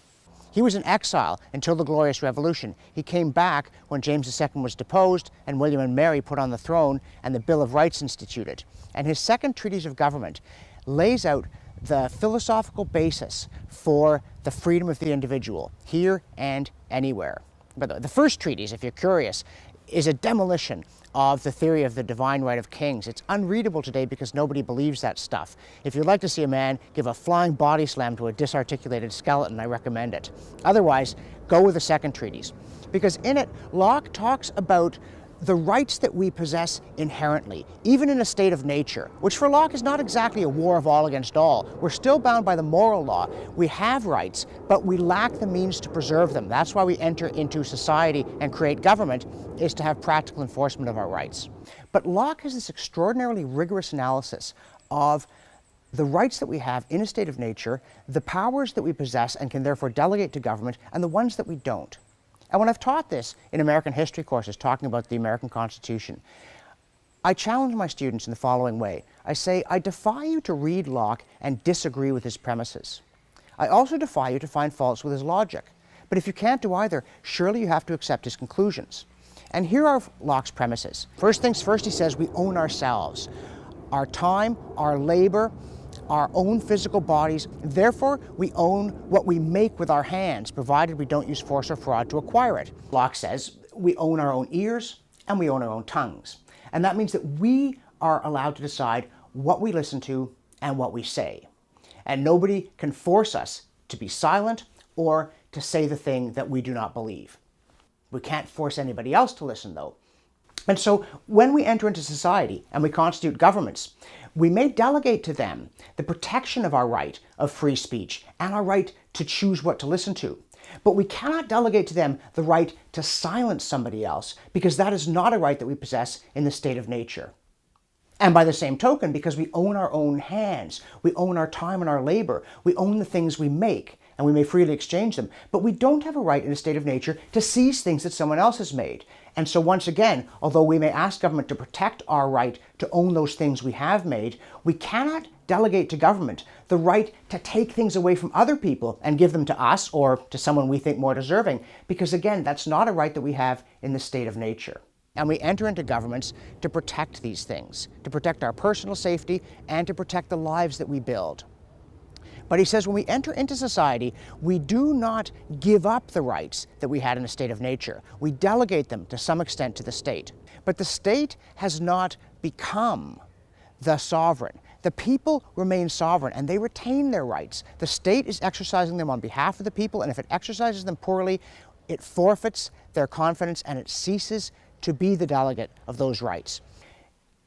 He was in exile until the Glorious Revolution. He came back when James II was deposed and William and Mary put on the throne and the Bill of Rights instituted. And his second treatise of government lays out the philosophical basis for the freedom of the individual, here and anywhere. But the first treatise, if you're curious, is a demolition of the theory of the divine right of kings. It's unreadable today because nobody believes that stuff. If you'd like to see a man give a flying body slam to a disarticulated skeleton, I recommend it. Otherwise, go with the second treatise, because in it, Locke talks about the rights that we possess inherently, even in a state of nature, which for Locke is not exactly a war of all against all. We're still bound by the moral law. We have rights, but we lack the means to preserve them. That's why we enter into society and create government, is to have practical enforcement of our rights. But Locke has this extraordinarily rigorous analysis of the rights that we have in a state of nature, the powers that we possess and can therefore delegate to government, and the ones that we don't. And when I've taught this in American history courses, talking about the American Constitution, I challenge my students in the following way. I say, I defy you to read Locke and disagree with his premises. I also defy you to find faults with his logic. But if you can't do either, surely you have to accept his conclusions. And here are Locke's premises. First things first, he says we own ourselves, our time, our labor, our own physical bodies. Therefore, we own what we make with our hands, provided we don't use force or fraud to acquire it. Locke says we own our own ears and we own our own tongues. And that means that we are allowed to decide what we listen to and what we say. And nobody can force us to be silent or to say the thing that we do not believe. We can't force anybody else to listen, though. And so when we enter into society and we constitute governments, we may delegate to them the protection of our right of free speech and our right to choose what to listen to. But we cannot delegate to them the right to silence somebody else, because that is not a right that we possess in the state of nature. And by the same token, because we own our own hands, we own our time and our labor, we own the things we make, and we may freely exchange them, but we don't have a right in a state of nature to seize things that someone else has made. And so once again, although we may ask government to protect our right to own those things we have made, we cannot delegate to government the right to take things away from other people and give them to us or to someone we think more deserving, because again, that's not a right that we have in the state of nature. And we enter into governments to protect these things, to protect our personal safety and to protect the lives that we build. But he says when we enter into society, we do not give up the rights that we had in a state of nature. We delegate them to some extent to the state. But the state has not become the sovereign. The people remain sovereign and they retain their rights. The state is exercising them on behalf of the people, and if it exercises them poorly, it forfeits their confidence and it ceases to be the delegate of those rights.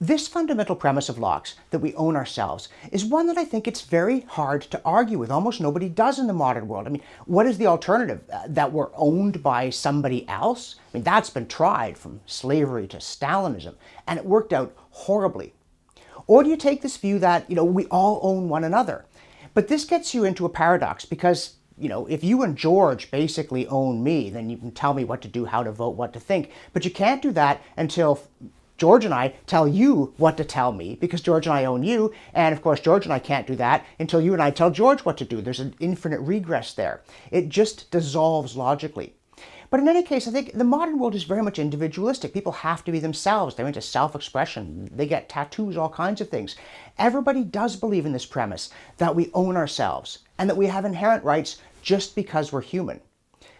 This fundamental premise of Locke's, that we own ourselves, is one that I think it's very hard to argue with. Almost nobody does in the modern world. I mean, what is the alternative? That we're owned by somebody else? I mean, that's been tried from slavery to Stalinism, and it worked out horribly. Or do you take this view that, we all own one another? But this gets you into a paradox because, if you and George basically own me, then you can tell me what to do, how to vote, what to think. But you can't do that until George and I tell you what to tell me, because George and I own you, and of course George and I can't do that until you and I tell George what to do. There's an infinite regress there. It just dissolves logically. But in any case, I think the modern world is very much individualistic. People have to be themselves. They're into self-expression. They get tattoos, all kinds of things. Everybody does believe in this premise that we own ourselves and that we have inherent rights just because we're human.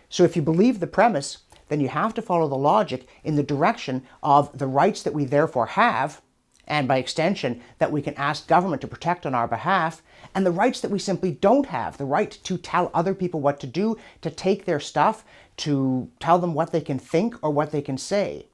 So if you believe the premise, then you have to follow the logic in the direction of the rights that we therefore have, and by extension, that we can ask government to protect on our behalf, and the rights that we simply don't have, the right to tell other people what to do, to take their stuff, to tell them what they can think or what they can say.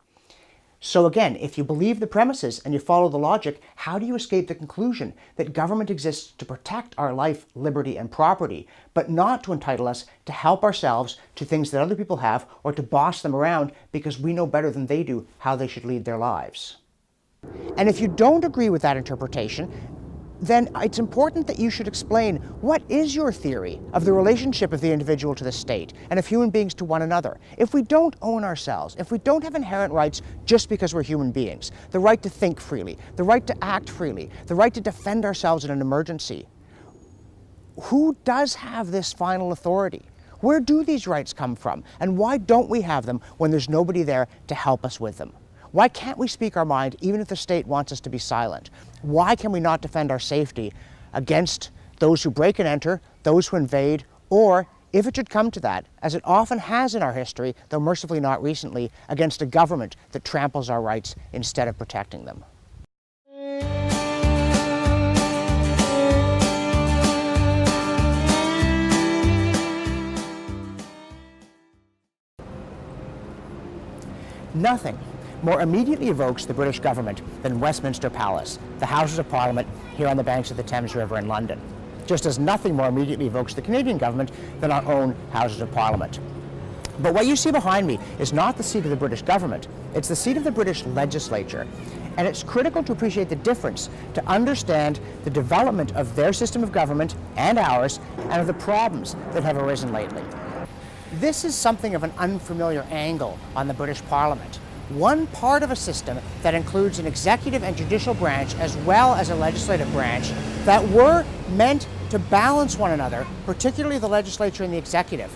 So again, if you believe the premises and you follow the logic, how do you escape the conclusion that government exists to protect our life, liberty, and property, but not to entitle us to help ourselves to things that other people have or to boss them around because we know better than they do how they should lead their lives? And if you don't agree with that interpretation, then it's important that you should explain what is your theory of the relationship of the individual to the state and of human beings to one another. If we don't own ourselves, if we don't have inherent rights just because we're human beings, the right to think freely, the right to act freely, the right to defend ourselves in an emergency, who does have this final authority? Where do these rights come from? And why don't we have them when there's nobody there to help us with them? Why can't we speak our mind even if the state wants us to be silent? Why can we not defend our safety against those who break and enter, those who invade, or, if it should come to that, as it often has in our history, though mercifully not recently, against a government that tramples our rights instead of protecting them. Nothing more immediately evokes the British government than Westminster Palace, the Houses of Parliament here on the banks of the Thames River in London. Just as nothing more immediately evokes the Canadian government than our own Houses of Parliament. But what you see behind me is not the seat of the British government, it's the seat of the British legislature. And it's critical to appreciate the difference, to understand the development of their system of government and ours, and of the problems that have arisen lately. This is something of an unfamiliar angle on the British Parliament. One part of a system that includes an executive and judicial branch as well as a legislative branch that were meant to balance one another, particularly the legislature and the executive.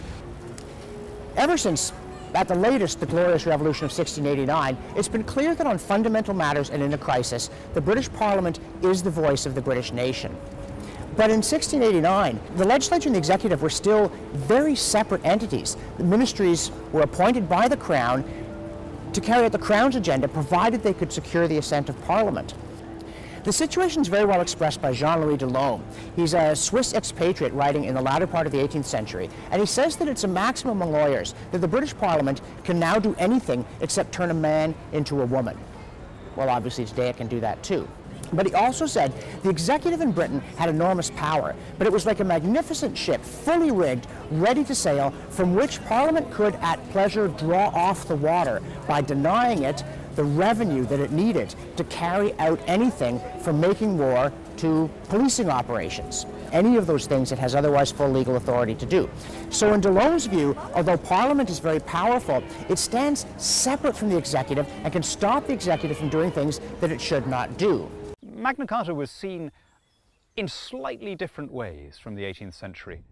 Ever since, at the latest, the Glorious Revolution of 1689, it's been clear that on fundamental matters and in a crisis, the British Parliament is the voice of the British nation. But in 1689, the legislature and the executive were still very separate entities. The ministries were appointed by the Crown to carry out the Crown's agenda, provided they could secure the assent of Parliament. The situation is very well expressed by Jean-Louis Delhomme. He's a Swiss expatriate writing in the latter part of the 18th century, and he says that it's a maxim among lawyers that the British Parliament can now do anything except turn a man into a woman. Well, obviously today it can do that too. But he also said the executive in Britain had enormous power, but it was like a magnificent ship, fully rigged, ready to sail, from which Parliament could at pleasure draw off the water by denying it the revenue that it needed to carry out anything from making war to policing operations. Any of those things it has otherwise full legal authority to do. So in Delhomme's view, although Parliament is very powerful, it stands separate from the executive and can stop the executive from doing things that it should not do. Magna Carta was seen in slightly different ways from the 18th century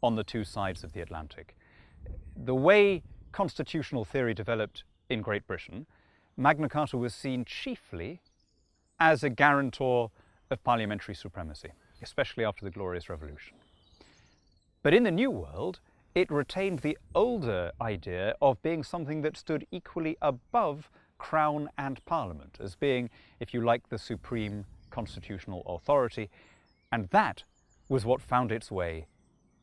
on the two sides of the Atlantic. The way constitutional theory developed in Great Britain, Magna Carta was seen chiefly as a guarantor of parliamentary supremacy, especially after the Glorious Revolution. But in the New World, it retained the older idea of being something that stood equally above Crown and Parliament, as being, if you like, the supreme constitutional authority. And that was what found its way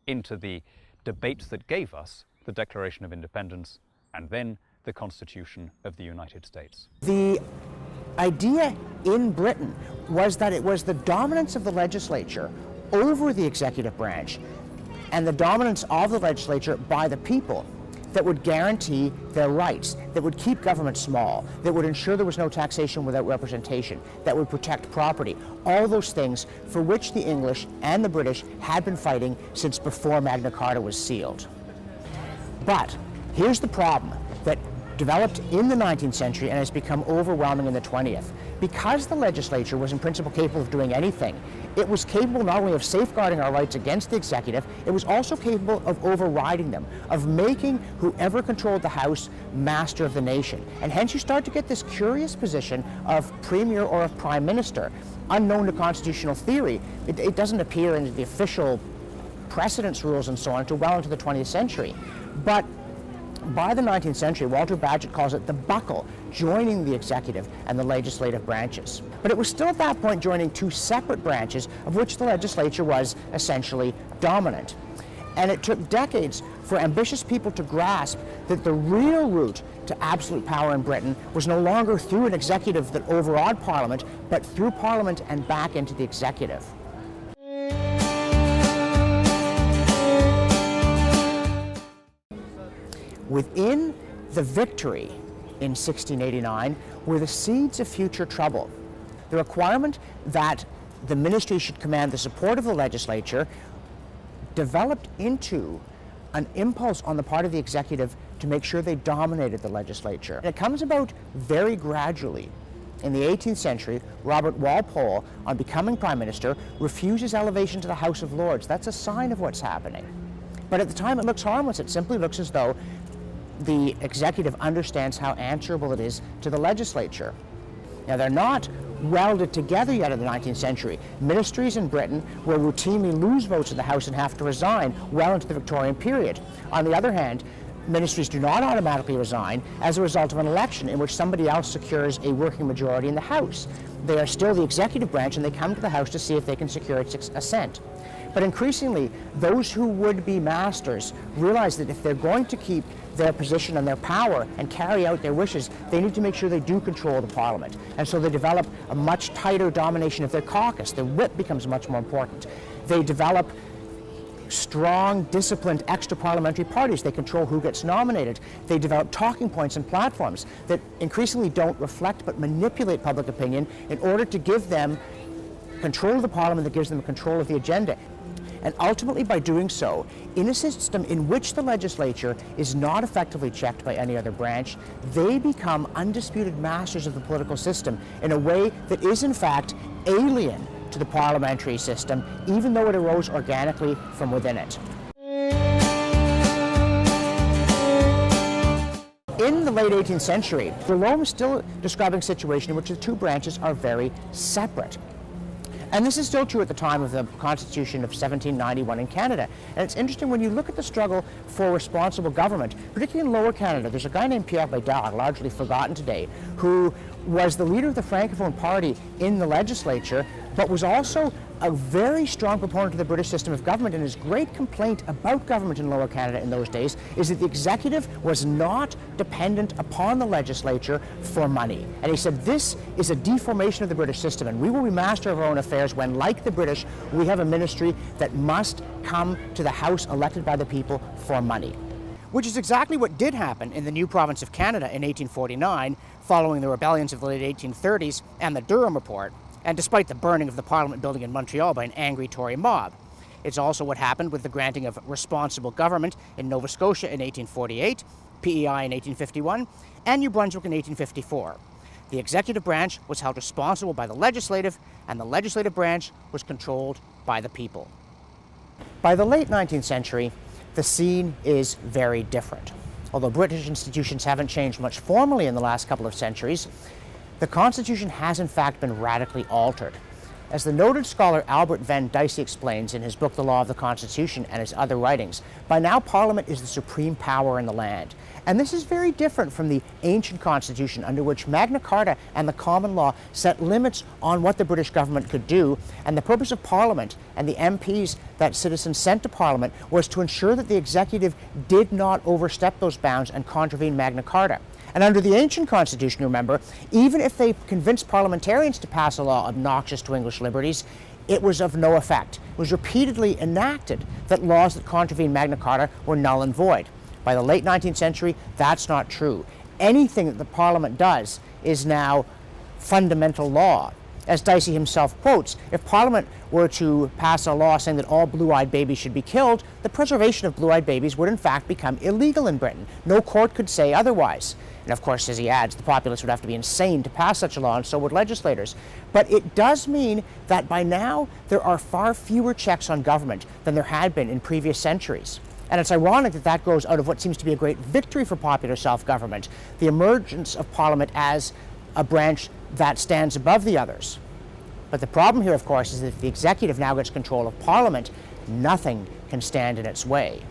into the debates that gave us the Declaration of Independence and then the Constitution of the United States. The idea in Britain was that it was the dominance of the legislature over the executive branch and the dominance of the legislature by the people that would guarantee their rights, that would keep government small, that would ensure there was no taxation without representation, that would protect property, all those things for which the English and the British had been fighting since before Magna Carta was sealed. But here's the problem that developed in the 19th century and has become overwhelming in the 20th. Because the legislature was in principle capable of doing anything, it was capable not only of safeguarding our rights against the executive, it was also capable of overriding them, of making whoever controlled the House master of the nation. And hence you start to get this curious position of premier or of prime minister, unknown to constitutional theory. It doesn't appear in the official precedence rules and so on until well into the 20th century. But by the 19th century, Walter Bagehot calls it the buckle, joining the executive and the legislative branches. But it was still at that point joining two separate branches of which the legislature was essentially dominant. And it took decades for ambitious people to grasp that the real route to absolute power in Britain was no longer through an executive that overawed Parliament, but through Parliament and back into the executive. Within the victory in 1689 were the seeds of future trouble. The requirement that the ministry should command the support of the legislature developed into an impulse on the part of the executive to make sure they dominated the legislature. And it comes about very gradually. In the 18th century, Robert Walpole, on becoming Prime Minister, refuses elevation to the House of Lords. That's a sign of what's happening. But at the time it looks harmless. It simply looks as though the executive understands how answerable it is to the legislature. Now, they're not welded together yet in the 19th century. Ministries in Britain will routinely lose votes in the House and have to resign well into the Victorian period. On the other hand, ministries do not automatically resign as a result of an election in which somebody else secures a working majority in the House. They are still the executive branch, and they come to the House to see if they can secure its assent. But increasingly, those who would be masters realize that if they're going to keep their position and their power and carry out their wishes, they need to make sure they do control the Parliament. And so they develop a much tighter domination of their caucus. The whip becomes much more important. They develop strong, disciplined extra-parliamentary parties. They control who gets nominated. They develop talking points and platforms that increasingly don't reflect but manipulate public opinion in order to give them control of the Parliament that gives them control of the agenda. And ultimately, by doing so, in a system in which the legislature is not effectively checked by any other branch, they become undisputed masters of the political system in a way that is in fact alien to the parliamentary system, even though it arose organically from within it. In the late 18th century, Rome is still describing a situation in which the two branches are very separate. And this is still true at the time of the Constitution of 1791 in Canada. And it's interesting when you look at the struggle for responsible government, particularly in Lower Canada. There's a guy named Pierre Bédard, largely forgotten today, who was the leader of the Francophone Party in the legislature, but was also a very strong proponent of the British system of government. And his great complaint about government in Lower Canada in those days is that the executive was not dependent upon the legislature for money. And he said, this is a deformation of the British system, and we will be master of our own affairs when, like the British, we have a ministry that must come to the House elected by the people for money. Which is exactly what did happen in the new province of Canada in 1849, following the rebellions of the late 1830s and the Durham Report, and despite the burning of the Parliament building in Montreal by an angry Tory mob. It's also what happened with the granting of responsible government in Nova Scotia in 1848, PEI in 1851, and New Brunswick in 1854. The executive branch was held responsible by the legislative, and the legislative branch was controlled by the people. By the late 19th century, the scene is very different. Although British institutions haven't changed much formally in the last couple of centuries, the Constitution has in fact been radically altered. As the noted scholar Albert Venn Dicey explains in his book The Law of the Constitution and his other writings, by now Parliament is the supreme power in the land. And this is very different from the ancient Constitution, under which Magna Carta and the common law set limits on what the British government could do, and the purpose of Parliament and the MPs that citizens sent to Parliament was to ensure that the executive did not overstep those bounds and contravene Magna Carta. And under the ancient Constitution, remember, even if they convinced parliamentarians to pass a law obnoxious to English liberties, it was of no effect. It was repeatedly enacted that laws that contravened Magna Carta were null and void. By the late 19th century, that's not true. Anything that the Parliament does is now fundamental law. As Dicey himself quotes, if Parliament were to pass a law saying that all blue-eyed babies should be killed, the preservation of blue-eyed babies would in fact become illegal in Britain. No court could say otherwise. And of course, as he adds, the populace would have to be insane to pass such a law, and so would legislators. But it does mean that by now there are far fewer checks on government than there had been in previous centuries. And it's ironic that that grows out of what seems to be a great victory for popular self-government, the emergence of Parliament as a branch that stands above the others. But the problem here, of course, is that if the executive now gets control of Parliament, nothing can stand in its way.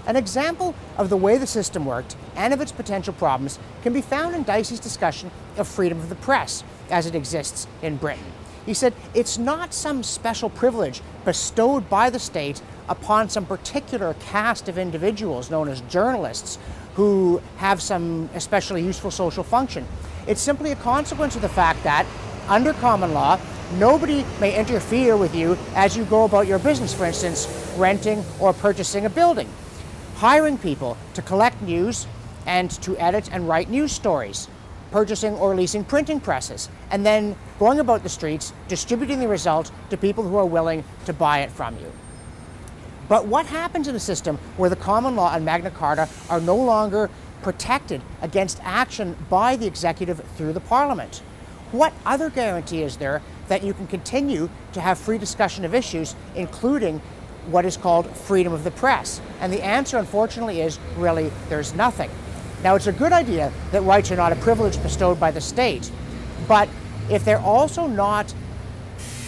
An example of the way the system worked and of its potential problems can be found in Dicey's discussion of freedom of the press as it exists in Britain. He said, it's not some special privilege bestowed by the state upon some particular caste of individuals known as journalists who have some especially useful social function. It's simply a consequence of the fact that, under common law, nobody may interfere with you as you go about your business, for instance, renting or purchasing a building, hiring people to collect news and to edit and write news stories, purchasing or leasing printing presses, and then going about the streets distributing the result to people who are willing to buy it from you. But what happens in a system where the common law and Magna Carta are no longer protected against action by the executive through the Parliament? What other guarantee is there that you can continue to have free discussion of issues, including what is called freedom of the press? And the answer, unfortunately, is really there's nothing. Now, it's a good idea that rights are not a privilege bestowed by the state, but If they're also not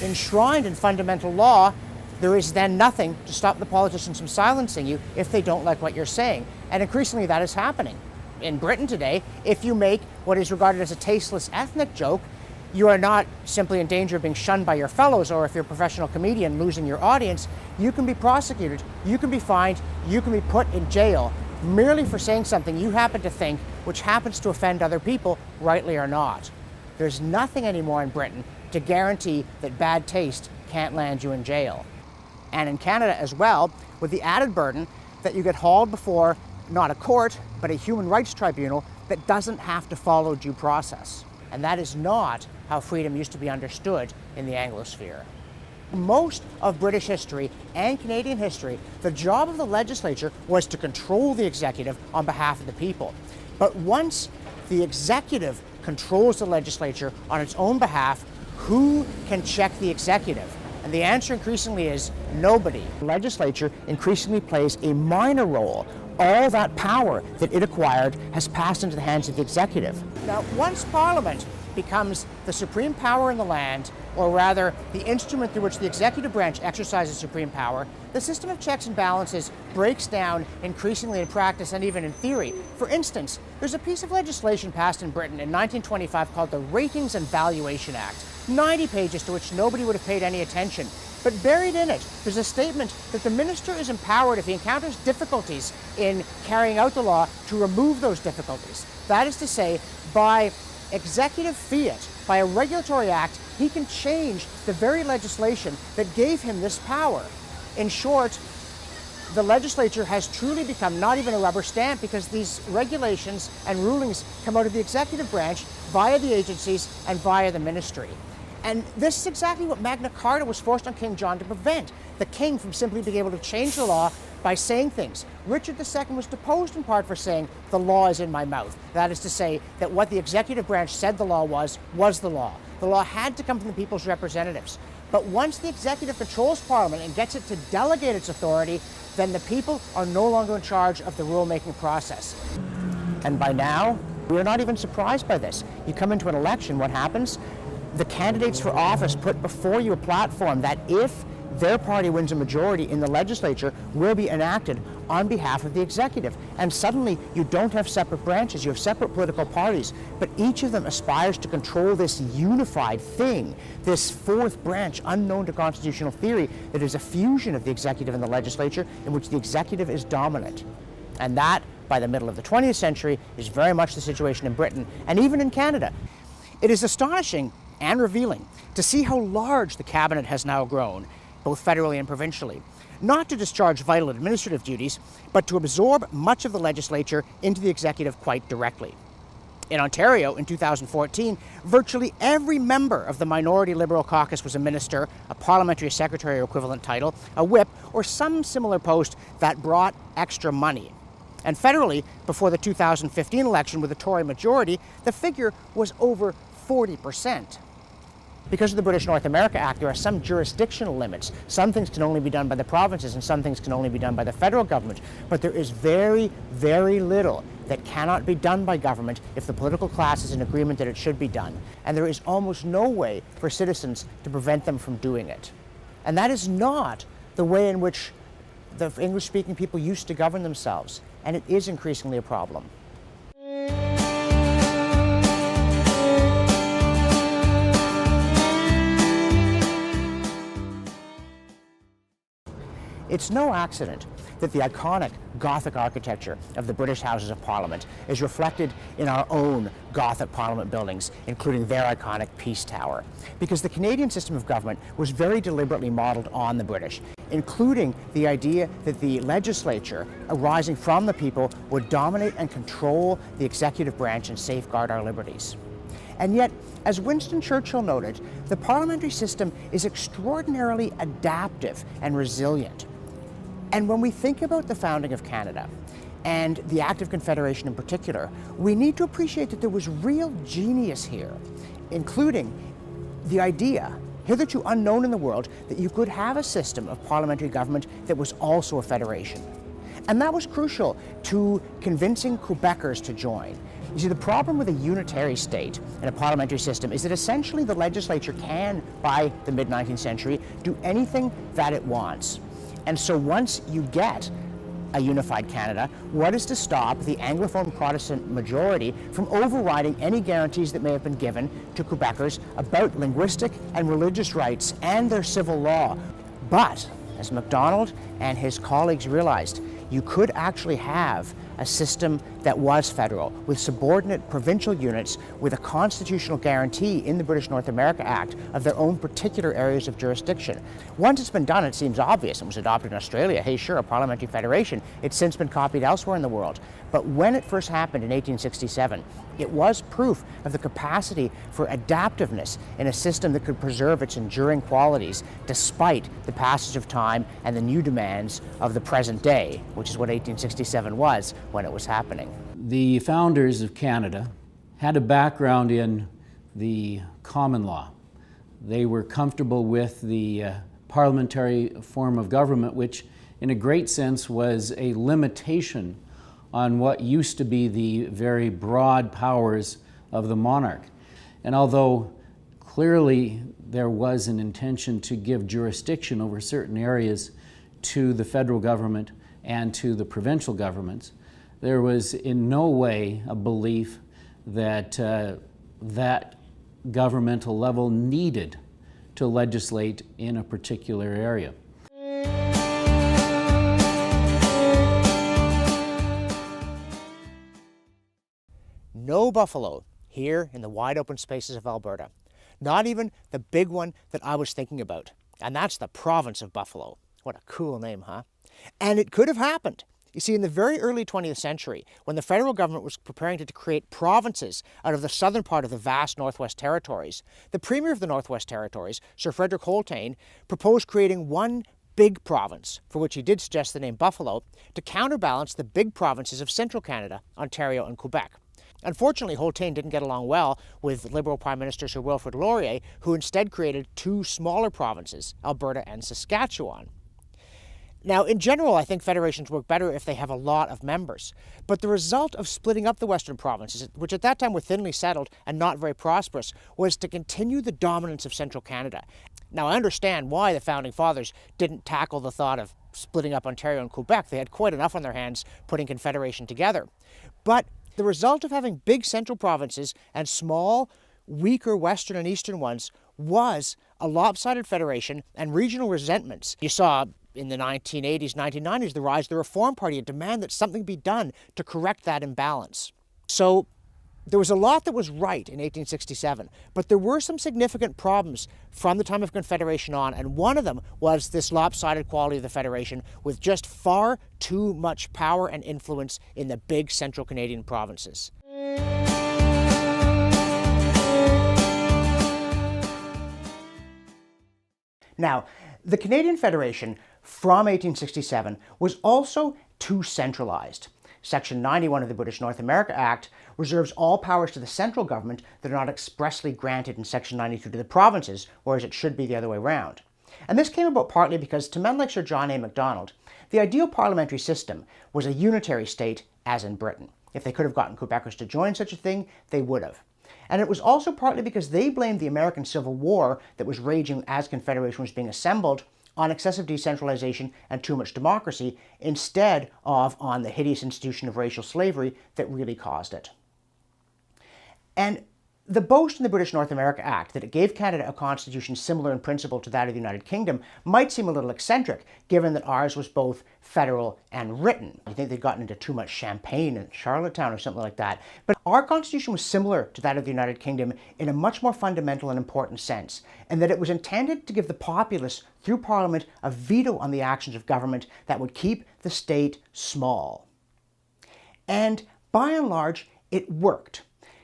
enshrined in fundamental law, there is then nothing to stop the politicians from silencing you if they don't like what you're saying. And increasingly that is happening. In Britain today, if you make what is regarded as a tasteless ethnic joke, you are not simply in danger of being shunned by your fellows, or if you're a professional comedian losing your audience, you can be prosecuted, you can be fined, you can be put in jail merely for saying something you happen to think which happens to offend other people, rightly or not. There's nothing anymore in Britain to guarantee that bad taste can't land you in jail. And in Canada as well, with the added burden that you get hauled before not a court, but a human rights tribunal that doesn't have to follow due process. And that is not how freedom used to be understood in the Anglosphere. Most of British history and Canadian history, the job of the legislature was to control the executive on behalf of the people. But once the executive controls the legislature on its own behalf, who can check the executive? And the answer increasingly is nobody. The legislature increasingly plays a minor role. All that power that it acquired has passed into the hands of the executive. Now, once Parliament becomes the supreme power in the land, or rather the instrument through which the executive branch exercises supreme power, the system of checks and balances breaks down increasingly in practice and even in theory. For instance, there's a piece of legislation passed in Britain in 1925 called the Ratings and Valuation Act, 90 pages to which nobody would have paid any attention. But buried in it, there's a statement that the minister is empowered, if he encounters difficulties in carrying out the law, to remove those difficulties. That is to say, by executive fiat, by a regulatory act, he can change the very legislation that gave him this power. In short, the legislature has truly become not even a rubber stamp, because these regulations and rulings come out of the executive branch via the agencies and via the ministry. And this is exactly what Magna Carta was forced on King John to prevent, the king from simply being able to change the law by saying things. Richard II was deposed in part for saying, "The law is in my mouth." That is to say that what the executive branch said the law was the law. The law had to come from the people's representatives. But once the executive controls Parliament and gets it to delegate its authority, then the people are no longer in charge of the rule-making process. And by now, we're not even surprised by this. You come into an election, what happens? The candidates for office put before you a platform that, if their party wins a majority in the legislature, will be enacted on behalf of the executive. And suddenly you don't have separate branches, you have separate political parties, but each of them aspires to control this unified thing, this fourth branch unknown to constitutional theory that is a fusion of the executive and the legislature, in which the executive is dominant. And that, by the middle of the 20th century, is very much the situation in Britain and even in Canada. It is astonishing and revealing to see how large the cabinet has now grown, both federally and provincially, not to discharge vital administrative duties, but to absorb much of the legislature into the executive quite directly. In Ontario, in 2014, virtually every member of the minority Liberal caucus was a minister, a parliamentary secretary or equivalent title, a whip, or some similar post that brought extra money. And federally, before the 2015 election with a Tory majority, the figure was over 40%. Because of the British North America Act, there are some jurisdictional limits. Some things can only be done by the provinces and some things can only be done by the federal government. But there is very, very little that cannot be done by government if the political class is in agreement that it should be done. And there is almost no way for citizens to prevent them from doing it. And that is not the way in which the English-speaking people used to govern themselves. And it is increasingly a problem. It's no accident that the iconic Gothic architecture of the British Houses of Parliament is reflected in our own Gothic Parliament buildings, including their iconic Peace Tower. Because the Canadian system of government was very deliberately modeled on the British, including the idea that the legislature, arising from the people, would dominate and control the executive branch and safeguard our liberties. And yet, as Winston Churchill noted, the parliamentary system is extraordinarily adaptive and resilient. And when we think about the founding of Canada, and the Act of Confederation in particular, we need to appreciate that there was real genius here, including the idea, hitherto unknown in the world, that you could have a system of parliamentary government that was also a federation. And that was crucial to convincing Quebecers to join. You see, the problem with a unitary state and a parliamentary system is that essentially the legislature can, by the mid-19th century, do anything that it wants. And so once you get a unified Canada, what is to stop the Anglophone Protestant majority from overriding any guarantees that may have been given to Quebecers about linguistic and religious rights and their civil law? But, as MacDonald and his colleagues realized, you could actually have a system that was federal, with subordinate provincial units with a constitutional guarantee in the British North America Act of their own particular areas of jurisdiction. Once it's been done, it seems obvious. It was adopted in Australia. Hey, sure, a parliamentary federation. It's since been copied elsewhere in the world. But when it first happened in 1867, it was proof of the capacity for adaptiveness in a system that could preserve its enduring qualities despite the passage of time and the new demands of the present day, which is what 1867 was when it was happening. The founders of Canada had a background in the common law. They were comfortable with the parliamentary form of government, which in a great sense was a limitation on what used to be the very broad powers of the monarch. And although clearly there was an intention to give jurisdiction over certain areas to the federal government and to the provincial governments, there was in no way a belief that that governmental level needed to legislate in a particular area. No buffalo here in the wide open spaces of Alberta. Not even the big one that I was thinking about. And that's the province of Buffalo. What a cool name, huh? And it could have happened. You see, in the very early 20th century, when the federal government was preparing to create provinces out of the southern part of the vast Northwest Territories, the Premier of the Northwest Territories, Sir Frederick Holtain, proposed creating one big province, for which he did suggest the name Buffalo, to counterbalance the big provinces of central Canada, Ontario and Quebec. Unfortunately, Holtain didn't get along well with Liberal Prime Minister Sir Wilfrid Laurier, who instead created two smaller provinces, Alberta and Saskatchewan. Now, in general, I think federations work better if they have a lot of members. But the result of splitting up the western provinces, which at that time were thinly settled and not very prosperous, was to continue the dominance of central Canada. Now, I understand why the Founding Fathers didn't tackle the thought of splitting up Ontario and Quebec. They had quite enough on their hands putting Confederation together. But the result of having big central provinces and small, weaker western and eastern ones was a lopsided federation and regional resentments. You saw in the 1980s, 1990s, the rise of the Reform Party, a demand that something be done to correct that imbalance. So there was a lot that was right in 1867, but there were some significant problems from the time of Confederation on, and one of them was this lopsided quality of the Federation with just far too much power and influence in the big central Canadian provinces. Now, the Canadian Federation from 1867 was also too centralized. Section 91 of the British North America Act reserves all powers to the central government that are not expressly granted in Section 92 to the provinces, whereas it should be the other way around. And this came about partly because to men like Sir John A. Macdonald, the ideal parliamentary system was a unitary state, as in Britain. If they could have gotten Quebecers to join such a thing, they would have. And it was also partly because they blamed the American Civil War that was raging as Confederation was being assembled on excessive decentralization and too much democracy, instead of on the hideous institution of racial slavery that really caused it. And the boast in the British North America Act that it gave Canada a constitution similar in principle to that of the United Kingdom might seem a little eccentric, given that ours was both federal and written. You think they'd gotten into too much champagne in Charlottetown or something like that. But our constitution was similar to that of the United Kingdom in a much more fundamental and important sense, and that it was intended to give the populace, through Parliament, a veto on the actions of government that would keep the state small. And by and large, it worked.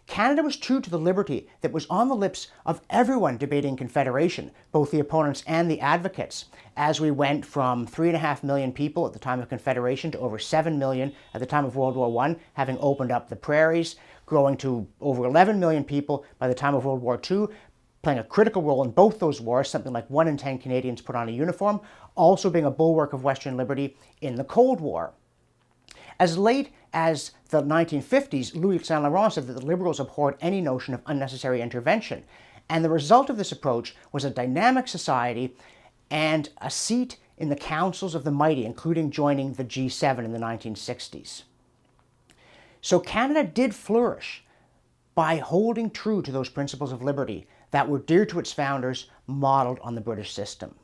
Canada was true to the liberty that was on the lips of everyone debating Confederation, both the opponents and the advocates, as we went from 3.5 million people at the time of Confederation to over 7 million at the time of World War I, having opened up the prairies, growing to over 11 million people by the time of World War II, playing a critical role in both those wars, something like 1 in 10 Canadians put on a uniform, also being a bulwark of Western liberty in the Cold War. As late as the 1950s, Louis Saint Laurent said that the Liberals abhorred any notion of unnecessary intervention. And the result of this approach was a dynamic society and a seat in the councils of the mighty, including joining the G7 in the 1960s. So Canada did flourish by holding true to those principles of liberty that were dear to its founders, modeled on the British system.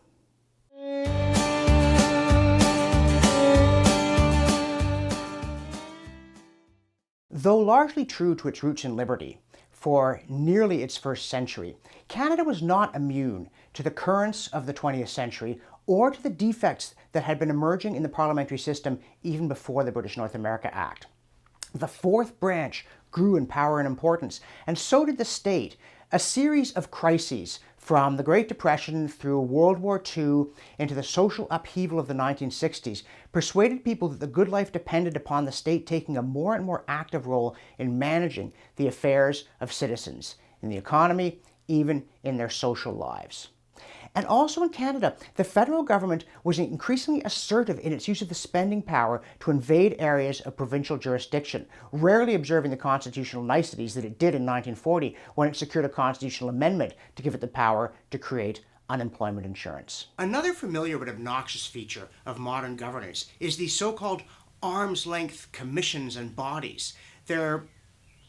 Though largely true to its roots in liberty for nearly its first century, Canada was not immune to the currents of the 20th century or to the defects that had been emerging in the parliamentary system even before the British North America Act. The fourth branch grew in power and importance, and so did the state. A series of crises from the Great Depression through World War II into the social upheaval of the 1960s persuaded people that the good life depended upon the state taking a more and more active role in managing the affairs of citizens, in the economy, even in their social lives. And also in Canada, the federal government was increasingly assertive in its use of the spending power to invade areas of provincial jurisdiction, rarely observing the constitutional niceties that it did in 1940 when it secured a constitutional amendment to give it the power to create unemployment insurance. Another familiar but obnoxious feature of modern governance is the so-called arm's-length commissions and bodies. They're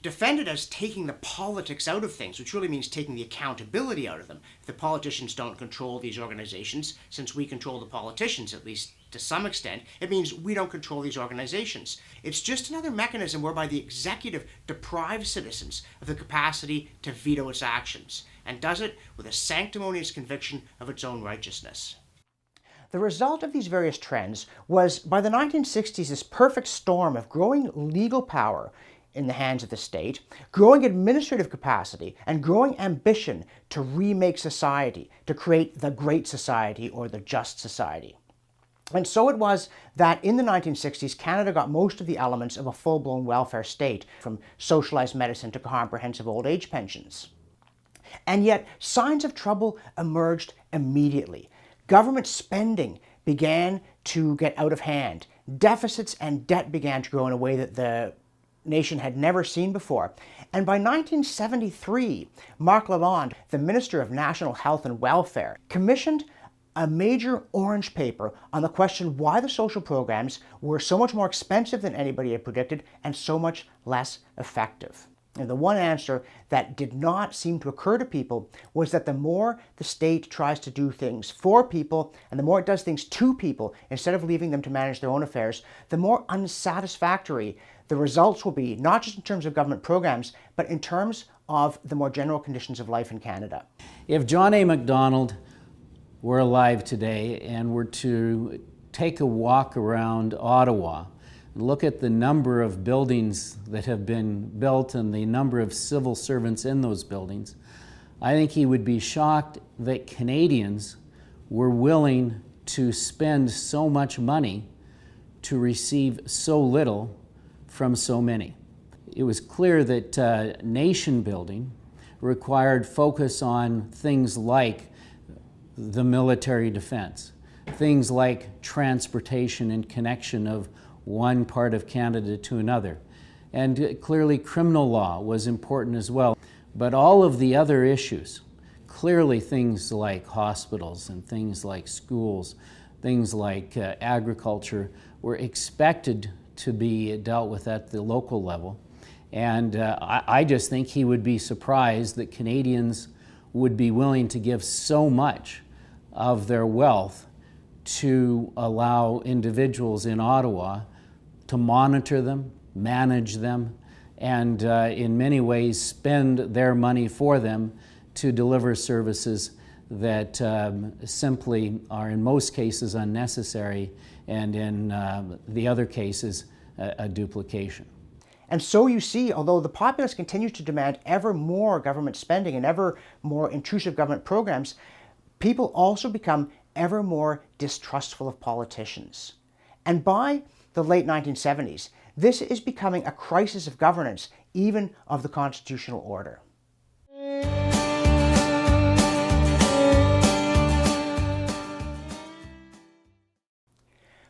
defended as taking the politics out of things, which really means taking the accountability out of them. If the politicians don't control these organizations, since we control the politicians, at least to some extent, it means we don't control these organizations. It's just another mechanism whereby the executive deprives citizens of the capacity to veto its actions, and does it with a sanctimonious conviction of its own righteousness. The result of these various trends was, by the 1960s, this perfect storm of growing legal power in the hands of the state, growing administrative capacity, and growing ambition to remake society, to create the great society or the just society. And so it was that in the 1960s, Canada got most of the elements of a full-blown welfare state, from socialized medicine to comprehensive old age pensions. And yet, signs of trouble emerged immediately. Government spending began to get out of hand. Deficits and debt began to grow in a way that the nation had never seen before. And by 1973, Marc Lalonde, the Minister of National Health and Welfare, commissioned a major orange paper on the question why the social programs were so much more expensive than anybody had predicted and so much less effective. And the one answer that did not seem to occur to people was that the more the state tries to do things for people and the more it does things to people instead of leaving them to manage their own affairs, the more unsatisfactory the results will be, not just in terms of government programs, but in terms of the more general conditions of life in Canada. If John A. Macdonald were alive today and were to take a walk around Ottawa, look at the number of buildings that have been built and the number of civil servants in those buildings, I think he would be shocked that Canadians were willing to spend so much money to receive so little from so many. It was clear that nation building required focus on things like the military defense, things like transportation and connection of one part of Canada to another. And clearly criminal law was important as well. But all of the other issues, clearly things like hospitals and things like schools, things like agriculture, were expected to be dealt with at the local level. And I just think he would be surprised that Canadians would be willing to give so much of their wealth to allow individuals in Ottawa to monitor them, manage them, and in many ways spend their money for them to deliver services that simply are in most cases unnecessary, and in the other cases a duplication. And so you see, although the populace continues to demand ever more government spending and ever more intrusive government programs, people also become ever more distrustful of politicians. And by the late 1970s, this is becoming a crisis of governance, even of the constitutional order.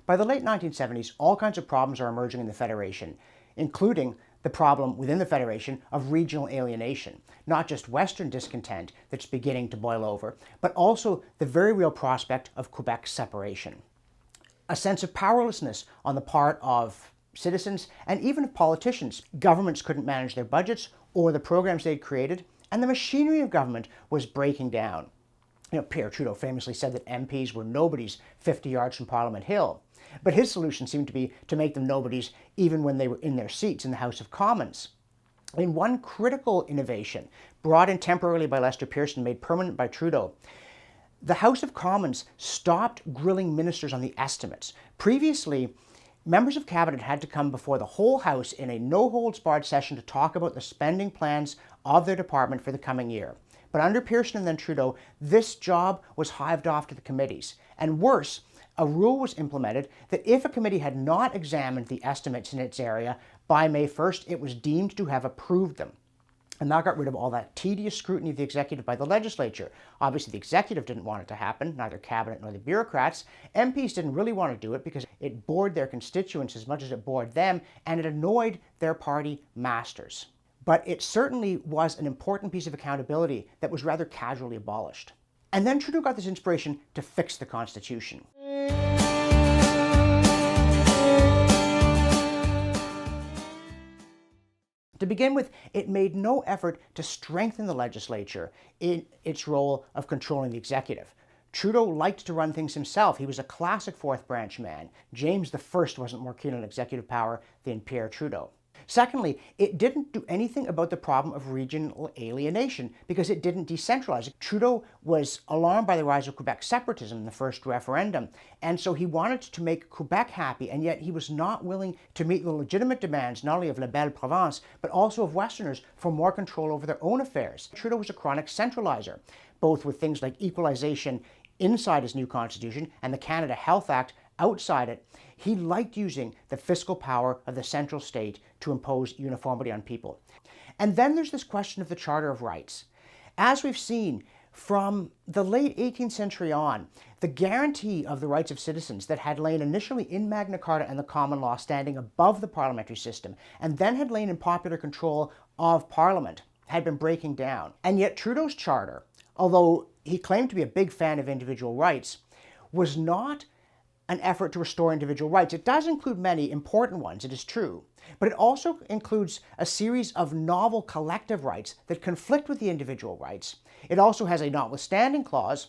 By the late 1970s, all kinds of problems are emerging in the Federation, including the problem within the Federation of regional alienation. Not just Western discontent that's beginning to boil over, but also the very real prospect of Quebec's separation. A sense of powerlessness on the part of citizens and even of politicians. Governments couldn't manage their budgets or the programs they'd created, and the machinery of government was breaking down. Pierre Trudeau famously said that MPs were nobodies 50 yards from Parliament Hill. But his solution seemed to be to make them nobodies even when they were in their seats in the House of Commons. In one critical innovation, brought in temporarily by Lester Pearson, made permanent by Trudeau, the House of Commons stopped grilling ministers on the estimates. Previously, members of cabinet had to come before the whole House in a no-holds-barred session to talk about the spending plans of their department for the coming year. But under Pearson and then Trudeau, this job was hived off to the committees. And worse, a rule was implemented that if a committee had not examined the estimates in its area by May 1st, it was deemed to have approved them. And that got rid of all that tedious scrutiny of the executive by the legislature. Obviously, the executive didn't want it to happen, neither cabinet nor the bureaucrats. MPs didn't really want to do it because it bored their constituents as much as it bored them, and it annoyed their party masters. But it certainly was an important piece of accountability that was rather casually abolished. And then Trudeau got this inspiration to fix the Constitution. To begin with, it made no effort to strengthen the legislature in its role of controlling the executive. Trudeau liked to run things himself. He was a classic fourth branch man. James I wasn't more keen on executive power than Pierre Trudeau. Secondly, it didn't do anything about the problem of regional alienation because it didn't decentralize. Trudeau was alarmed by the rise of Quebec separatism in the first referendum, and so he wanted to make Quebec happy, and yet he was not willing to meet the legitimate demands not only of La Belle Province, but also of Westerners for more control over their own affairs. Trudeau was a chronic centralizer, both with things like equalization inside his new constitution and the Canada Health Act outside it. He liked using the fiscal power of the central state to impose uniformity on people. And then there's this question of the Charter of Rights. As we've seen from the late 18th century on, the guarantee of the rights of citizens that had lain initially in Magna Carta and the common law standing above the parliamentary system, and then had lain in popular control of Parliament, had been breaking down. And yet Trudeau's charter, although he claimed to be a big fan of individual rights, was not an effort to restore individual rights. It does include many important ones, it is true, but it also includes a series of novel collective rights that conflict with the individual rights. It also has a notwithstanding clause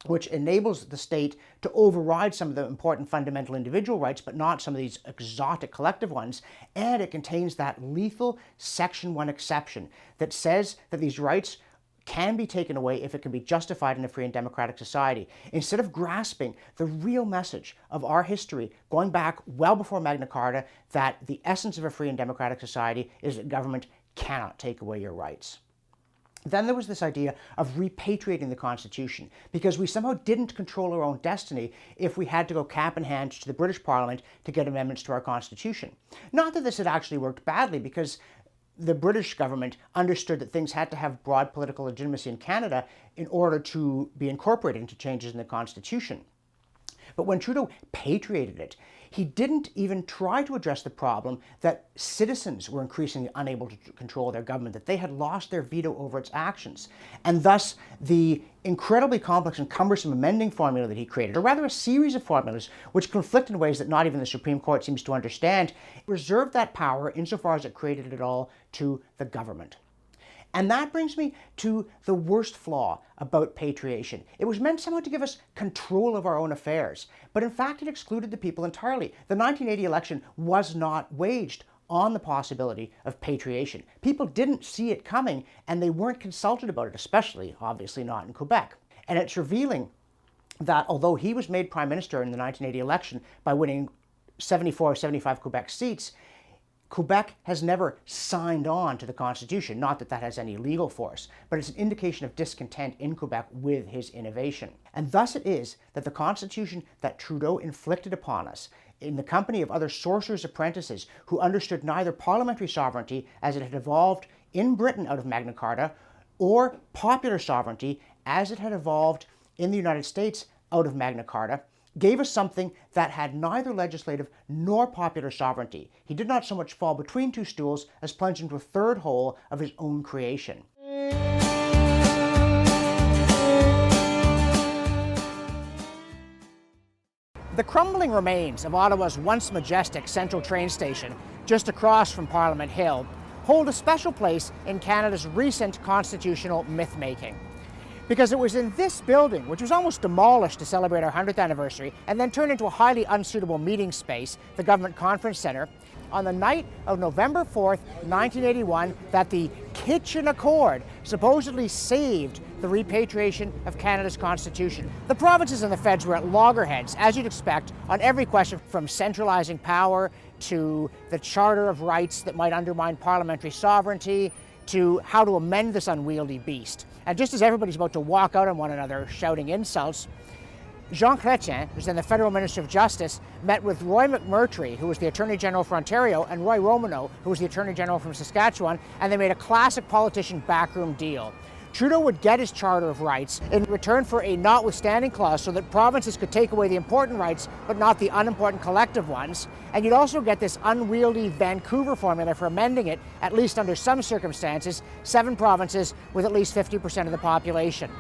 which enables the state to override some of the important fundamental individual rights, but not some of these exotic collective ones. And it contains that lethal Section 1 exception that says that these rights can be taken away if it can be justified in a free and democratic society. Instead of grasping the real message of our history, going back well before Magna Carta, that the essence of a free and democratic society is that government cannot take away your rights. Then there was this idea of repatriating the Constitution, because we somehow didn't control our own destiny if we had to go cap in hand to the British Parliament to get amendments to our Constitution. Not that this had actually worked badly, because the British government understood that things had to have broad political legitimacy in Canada in order to be incorporated into changes in the Constitution. But when Trudeau patriated it, he didn't even try to address the problem that citizens were increasingly unable to control their government, that they had lost their veto over its actions. And thus, the incredibly complex and cumbersome amending formula that he created, or rather a series of formulas which conflict in ways that not even the Supreme Court seems to understand, reserved that power, insofar as it created it all, to the government. And that brings me to the worst flaw about patriation. It was meant somehow to give us control of our own affairs, but in fact it excluded the people entirely. The 1980 election was not waged on the possibility of patriation. People didn't see it coming, and they weren't consulted about it, especially, obviously, not in Quebec. And it's revealing that although he was made Prime Minister in the 1980 election by winning 74 or 75 Quebec seats, Quebec has never signed on to the Constitution. Not that that has any legal force, but it's an indication of discontent in Quebec with his innovation. And thus it is that the Constitution that Trudeau inflicted upon us, in the company of other sorcerers' apprentices who understood neither parliamentary sovereignty as it had evolved in Britain out of Magna Carta, or popular sovereignty as it had evolved in the United States out of Magna Carta, gave us something that had neither legislative nor popular sovereignty. He did not so much fall between two stools as plunge into a third hole of his own creation. The crumbling remains of Ottawa's once majestic central train station, just across from Parliament Hill, hold a special place in Canada's recent constitutional myth-making. Because it was in this building, which was almost demolished to celebrate our 100th anniversary and then turned into a highly unsuitable meeting space, the Government Conference Centre, on the night of November 4th, 1981, that the Kitchen Accord supposedly saved the repatriation of Canada's Constitution. The provinces and the feds were at loggerheads, as you'd expect, on every question from centralizing power to the Charter of Rights that might undermine parliamentary sovereignty to how to amend this unwieldy beast. And just as everybody's about to walk out on one another shouting insults, Jean Chrétien, who's then the Federal Minister of Justice, met with Roy McMurtry, who was the Attorney General for Ontario, and Roy Romano, who was the Attorney General from Saskatchewan, and they made a classic politician backroom deal. Trudeau would get his Charter of Rights in return for a notwithstanding clause so that provinces could take away the important rights but not the unimportant collective ones. And you'd also get this unwieldy Vancouver formula for amending it, at least under some circumstances, 7 provinces with at least 50% of the population.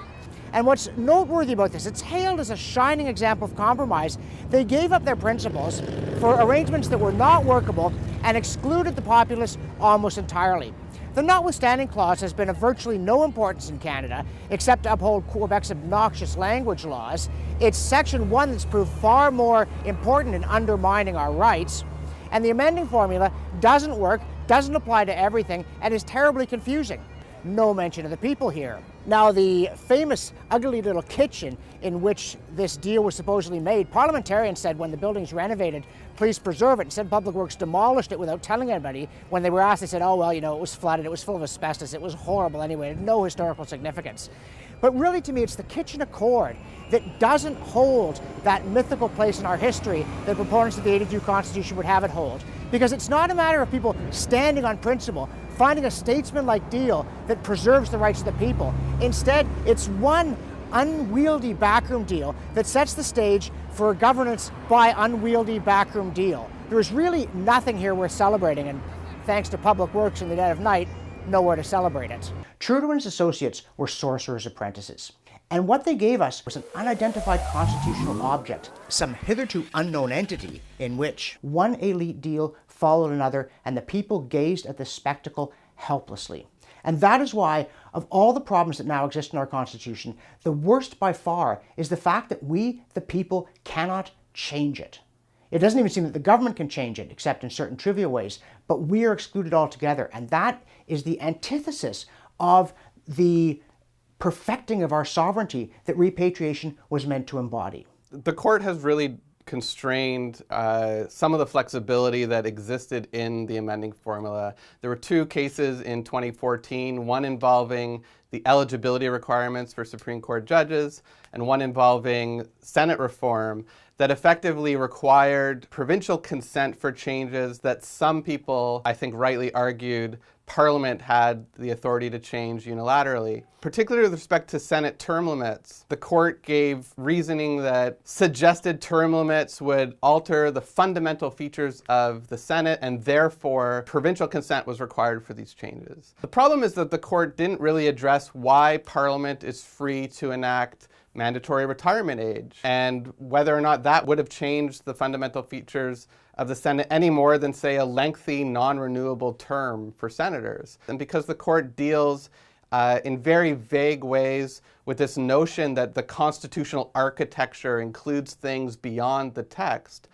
And what's noteworthy about this, it's hailed as a shining example of compromise. They gave up their principles for arrangements that were not workable and excluded the populace almost entirely. The notwithstanding clause has been of virtually no importance in Canada, except to uphold Quebec's obnoxious language laws. It's Section 1 that's proved far more important in undermining our rights. And the amending formula doesn't work, doesn't apply to everything, and is terribly confusing. No mention of the people here. Now, the famous ugly little kitchen in which this deal was supposedly made, parliamentarians said when the building's renovated, please preserve it. Instead, Public Works demolished it without telling anybody. When they were asked, they said, oh, well, you know, it was flooded, it was full of asbestos, it was horrible anyway, no historical significance. But really, to me, it's the Kitchen Accord that doesn't hold that mythical place in our history that proponents of the 82 Constitution would have it hold. Because it's not a matter of people standing on principle, finding a statesman-like deal that preserves the rights of the people. Instead, it's one unwieldy backroom deal that sets the stage for a governance by unwieldy backroom deal. There is really nothing here worth celebrating, and thanks to Public Works in the dead of night, nowhere to celebrate it. Trudeau and his associates were sorcerers' apprentices. And what they gave us was an unidentified constitutional object, some hitherto unknown entity in which one elite deal followed another and the people gazed at the spectacle helplessly. And that is why, of all the problems that now exist in our Constitution, the worst by far is the fact that we, the people, cannot change it. It doesn't even seem that the government can change it, except in certain trivial ways, but we are excluded altogether. And that is the antithesis of the perfecting of our sovereignty that repatriation was meant to embody. The court has really constrained some of the flexibility that existed in the amending formula. There were 2 cases in 2014, one involving the eligibility requirements for Supreme Court judges and one involving Senate reform that effectively required provincial consent for changes that some people, I think, rightly argued Parliament had the authority to change unilaterally. Particularly with respect to Senate term limits, the court gave reasoning that suggested term limits would alter the fundamental features of the Senate and therefore provincial consent was required for these changes. The problem is that the court didn't really address why Parliament is free to enact mandatory retirement age and whether or not that would have changed the fundamental features of the Senate any more than, say, a lengthy non-renewable term for senators. And because the court deals in very vague ways with this notion that the constitutional architecture includes things beyond the text,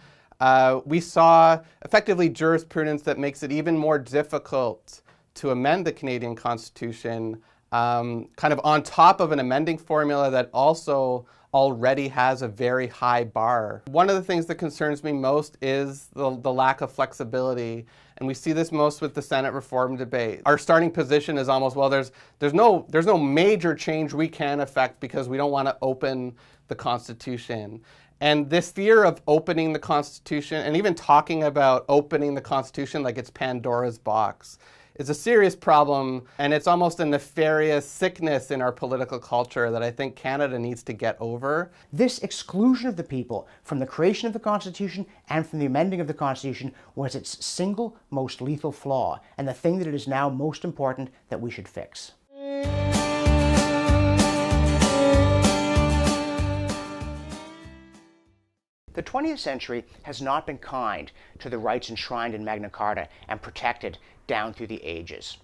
we saw effectively jurisprudence that makes it even more difficult to amend the Canadian Constitution kind of on top of an amending formula that also already has a very high bar. One of the things that concerns me most is the lack of flexibility, and we see this most with the Senate reform debate. Our starting position is almost, well, there's no major change we can affect because we don't want to open the Constitution. And this fear of opening the Constitution, and even talking about opening the Constitution like it's Pandora's box, is a serious problem, and it's almost a nefarious sickness in our political culture that I think Canada needs to get over. This exclusion of the people from the creation of the Constitution and from the amending of the Constitution was its single most lethal flaw, and the thing that it is now most important that we should fix. The 20th century has not been kind to the rights enshrined in Magna Carta and protected down through the ages.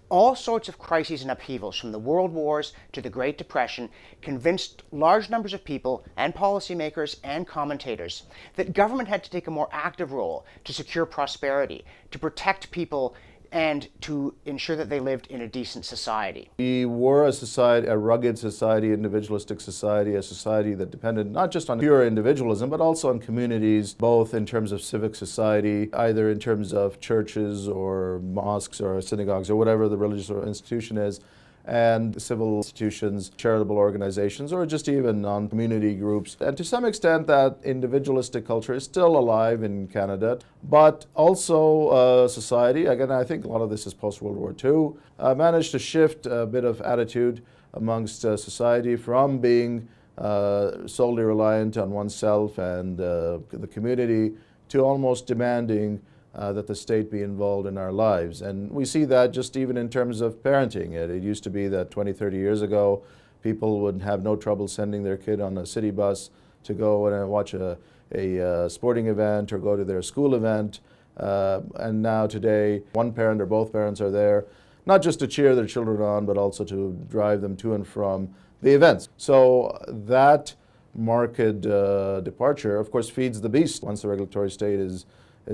All sorts of crises and upheavals, from the World Wars to the Great Depression, convinced large numbers of people and policymakers and commentators that government had to take a more active role to secure prosperity, to protect people, and to ensure that they lived in a decent society. We were a society, a rugged society, individualistic society, a society that depended not just on pure individualism, but also on communities, both in terms of civic society, either in terms of churches or mosques or synagogues or whatever the religious institution is, and civil institutions, charitable organizations, or just even non-community groups. And to some extent, that individualistic culture is still alive in Canada, but also society, again, I think a lot of this is post-World War II, managed to shift a bit of attitude amongst society from being solely reliant on oneself and the community to almost demanding that the state be involved in our lives. And we see that just even in terms of parenting. It used to be that 20, 30 years ago, people would have no trouble sending their kid on a city bus to go and watch a sporting event or go to their school event. And now today, one parent or both parents are there, not just to cheer their children on, but also to drive them to and from the events. So that marked departure, of course, feeds the beast. Once the regulatory state is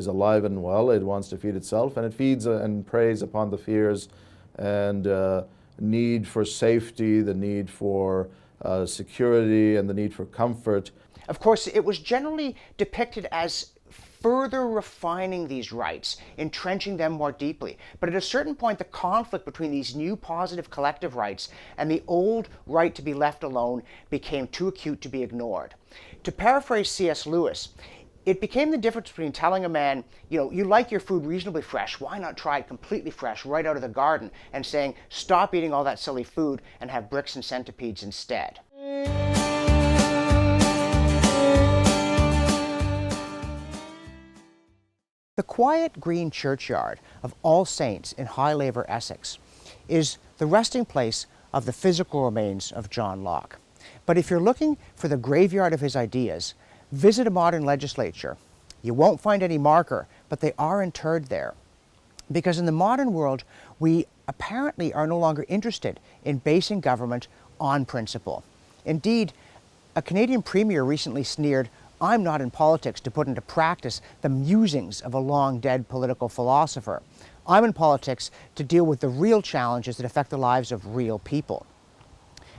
alive and well, it wants to feed itself, and it feeds and preys upon the fears and need for safety, the need for security, and the need for comfort. Of course, it was generally depicted as further refining these rights, entrenching them more deeply. But at a certain point, the conflict between these new positive collective rights and the old right to be left alone became too acute to be ignored. To paraphrase C.S. Lewis, it became the difference between telling a man, you know, you like your food reasonably fresh, why not try it completely fresh right out of the garden, and saying, stop eating all that silly food and have bricks and centipedes instead. The quiet green churchyard of All Saints in High Labour, Essex, is the resting place of the physical remains of John Locke. But if you're looking for the graveyard of his ideas, visit a modern legislature. You won't find any marker, but they are interred there. Because in the modern world, we apparently are no longer interested in basing government on principle. Indeed, a Canadian premier recently sneered, "I'm not in politics to put into practice the musings of a long-dead political philosopher. I'm in politics to deal with the real challenges that affect the lives of real people."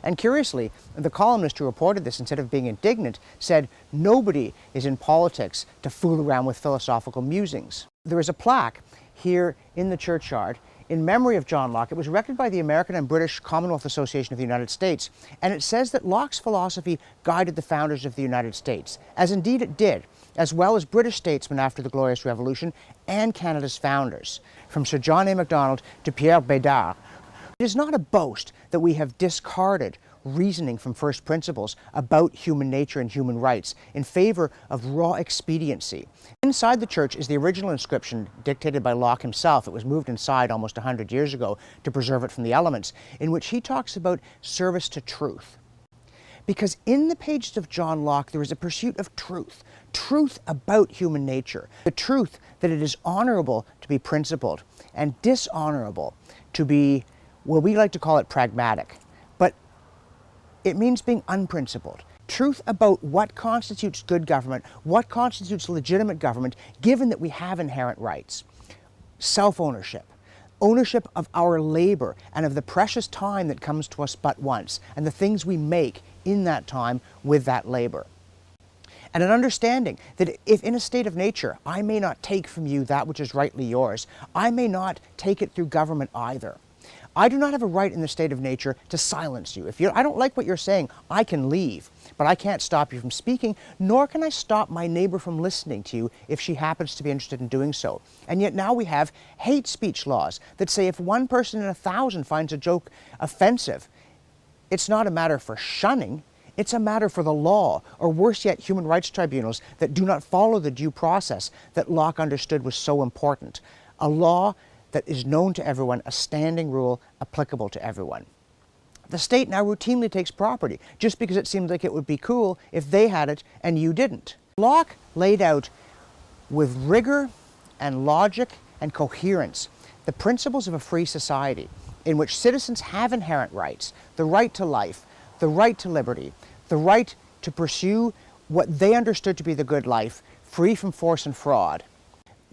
And curiously, the columnist who reported this, instead of being indignant, said, "Nobody is in politics to fool around with philosophical musings." There is a plaque here in the churchyard in memory of John Locke. It was erected by the American and British Commonwealth Association of the United States, and it says that Locke's philosophy guided the founders of the United States, as indeed it did, as well as British statesmen after the Glorious Revolution and Canada's founders, from Sir John A. Macdonald to Pierre Bédard. It is not a boast that we have discarded reasoning from first principles about human nature and human rights in favor of raw expediency. Inside the church is the original inscription dictated by Locke himself. It was moved inside almost 100 years ago to preserve it from the elements, in which he talks about service to truth. Because in the pages of John Locke, there is a pursuit of truth, truth about human nature, the truth that it is honorable to be principled and dishonorable to be, well, we like to call it pragmatic, but it means being unprincipled. Truth about what constitutes good government, what constitutes legitimate government, given that we have inherent rights. Self-ownership, ownership of our labor and of the precious time that comes to us but once, and the things we make in that time with that labor. And an understanding that if in a state of nature, I may not take from you that which is rightly yours, I may not take it through government either. I do not have a right in the state of nature to silence you. I don't like what you're saying, I can leave. But I can't stop you from speaking, nor can I stop my neighbor from listening to you if she happens to be interested in doing so. And yet now we have hate speech laws that say if one person in 1,000 finds a joke offensive, it's not a matter for shunning, it's a matter for the law, or worse yet, human rights tribunals that do not follow the due process that Locke understood was so important. A law that is known to everyone, a standing rule applicable to everyone. The state now routinely takes property just because it seemed like it would be cool if they had it and you didn't. Locke laid out with rigor and logic and coherence the principles of a free society in which citizens have inherent rights, the right to life, the right to liberty, the right to pursue what they understood to be the good life, free from force and fraud.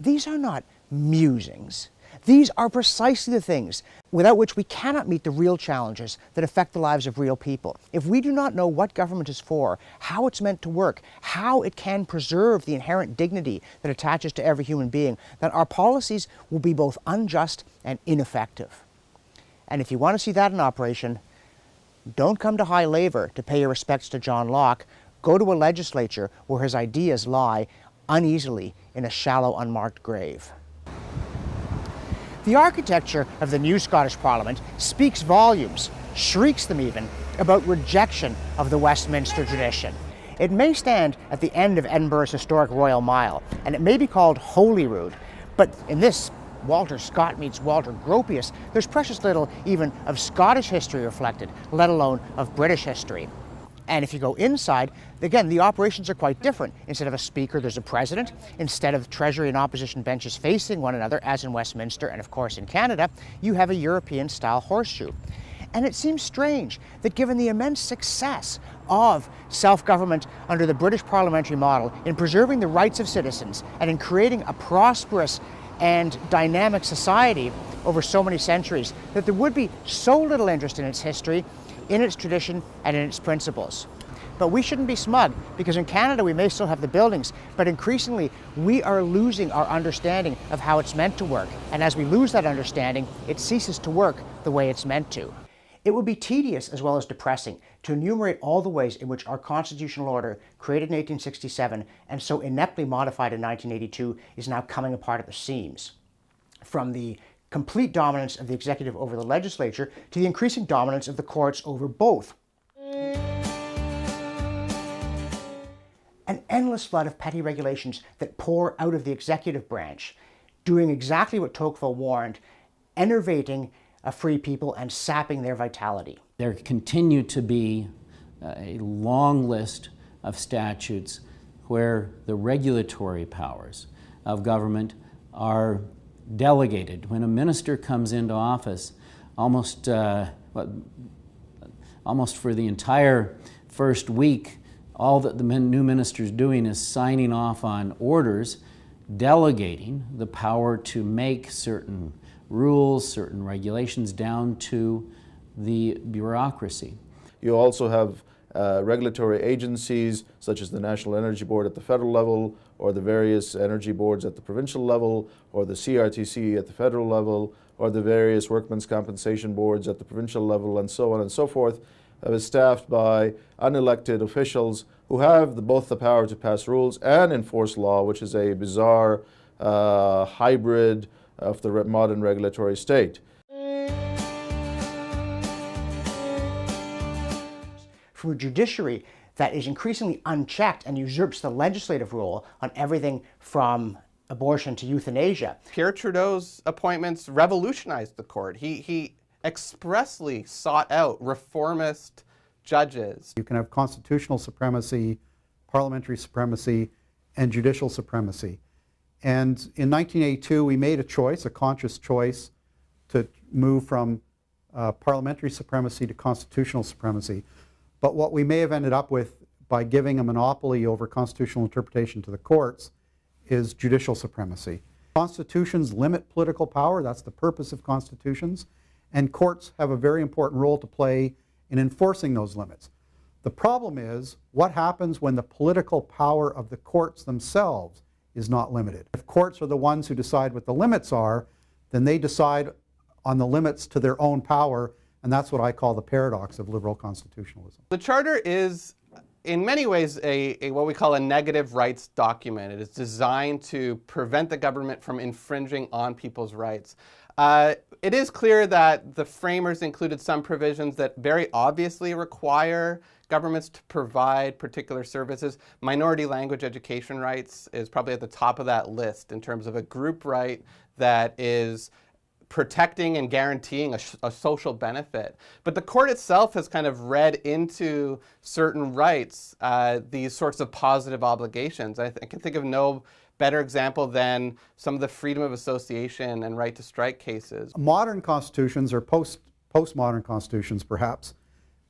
These are not musings. These are precisely the things without which we cannot meet the real challenges that affect the lives of real people. If we do not know what government is for, how it's meant to work, how it can preserve the inherent dignity that attaches to every human being, then our policies will be both unjust and ineffective. And if you want to see that in operation, don't come to High Labour to pay your respects to John Locke. Go to a legislature where his ideas lie uneasily in a shallow, unmarked grave. The architecture of the new Scottish Parliament speaks volumes, shrieks them even, about rejection of the Westminster tradition. It may stand at the end of Edinburgh's historic Royal Mile, and it may be called Holyrood, but in this Walter Scott meets Walter Gropius, there's precious little even of Scottish history reflected, let alone of British history. And if you go inside, again, the operations are quite different. Instead of a speaker, there's a president. Instead of Treasury and opposition benches facing one another, as in Westminster and of course in Canada, you have a European-style horseshoe. And it seems strange that given the immense success of self-government under the British parliamentary model in preserving the rights of citizens and in creating a prosperous and dynamic society over so many centuries, that there would be so little interest in its history, in its tradition, and in its principles. But we shouldn't be smug, because in Canada we may still have the buildings, but increasingly we are losing our understanding of how it's meant to work. And as we lose that understanding, it ceases to work the way it's meant to. It would be tedious as well as depressing to enumerate all the ways in which our constitutional order, created in 1867 and so ineptly modified in 1982, is now coming apart at the seams. From the complete dominance of the executive over the legislature to the increasing dominance of the courts over both. An endless flood of petty regulations that pour out of the executive branch, doing exactly what Tocqueville warned, enervating a free people and sapping their vitality. There continue to be a long list of statutes where the regulatory powers of government are delegated. When a minister comes into office, almost for the entire first week, all that the new minister is doing is signing off on orders, delegating the power to make certain rules, certain regulations down to the bureaucracy. You also have regulatory agencies such as the National Energy Board at the federal level, or the various energy boards at the provincial level, or the CRTC at the federal level, or the various workmen's compensation boards at the provincial level, and so on and so forth, is staffed by unelected officials who have both the power to pass rules and enforce law, which is a bizarre hybrid of the modern regulatory state. From a judiciary that is increasingly unchecked and usurps the legislative role on everything from abortion to euthanasia. Pierre Trudeau's appointments revolutionized the court. He expressly sought out reformist judges. You can have constitutional supremacy, parliamentary supremacy, and judicial supremacy. And in 1982, we made a choice, a conscious choice, to move from parliamentary supremacy to constitutional supremacy. But what we may have ended up with by giving a monopoly over constitutional interpretation to the courts is judicial supremacy. Constitutions limit political power, that's the purpose of constitutions, and courts have a very important role to play in enforcing those limits. The problem is, what happens when the political power of the courts themselves is not limited? If courts are the ones who decide what the limits are, then they decide on the limits to their own power, and that's what I call the paradox of liberal constitutionalism. The Charter is, in many ways, what we call a negative rights document. It is designed to prevent the government from infringing on people's rights. It is clear that the framers included some provisions that very obviously require governments to provide particular services. Minority language education rights is probably at the top of that list in terms of a group right that is protecting and guaranteeing a social benefit. But the court itself has kind of read into certain rights these sorts of positive obligations. I can think of no better example than some of the freedom of association and right to strike cases. Modern constitutions, or postmodern constitutions perhaps,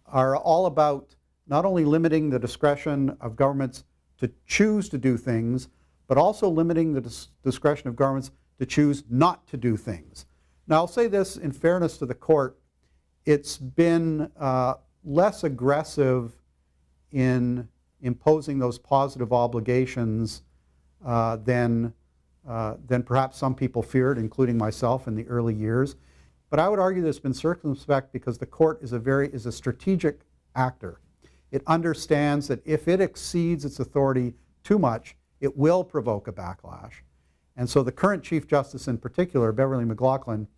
are all about not only limiting the discretion of governments to choose to do things, but also limiting the discretion of governments to choose not to do things. Now, I'll say this in fairness to the court, it's been less aggressive in imposing those positive obligations than perhaps some people feared, including myself in the early years. But I would argue that it's been circumspect because the court is a strategic actor. It understands that if it exceeds its authority too much, it will provoke a backlash. And so the current Chief Justice in particular, Beverly McLaughlin,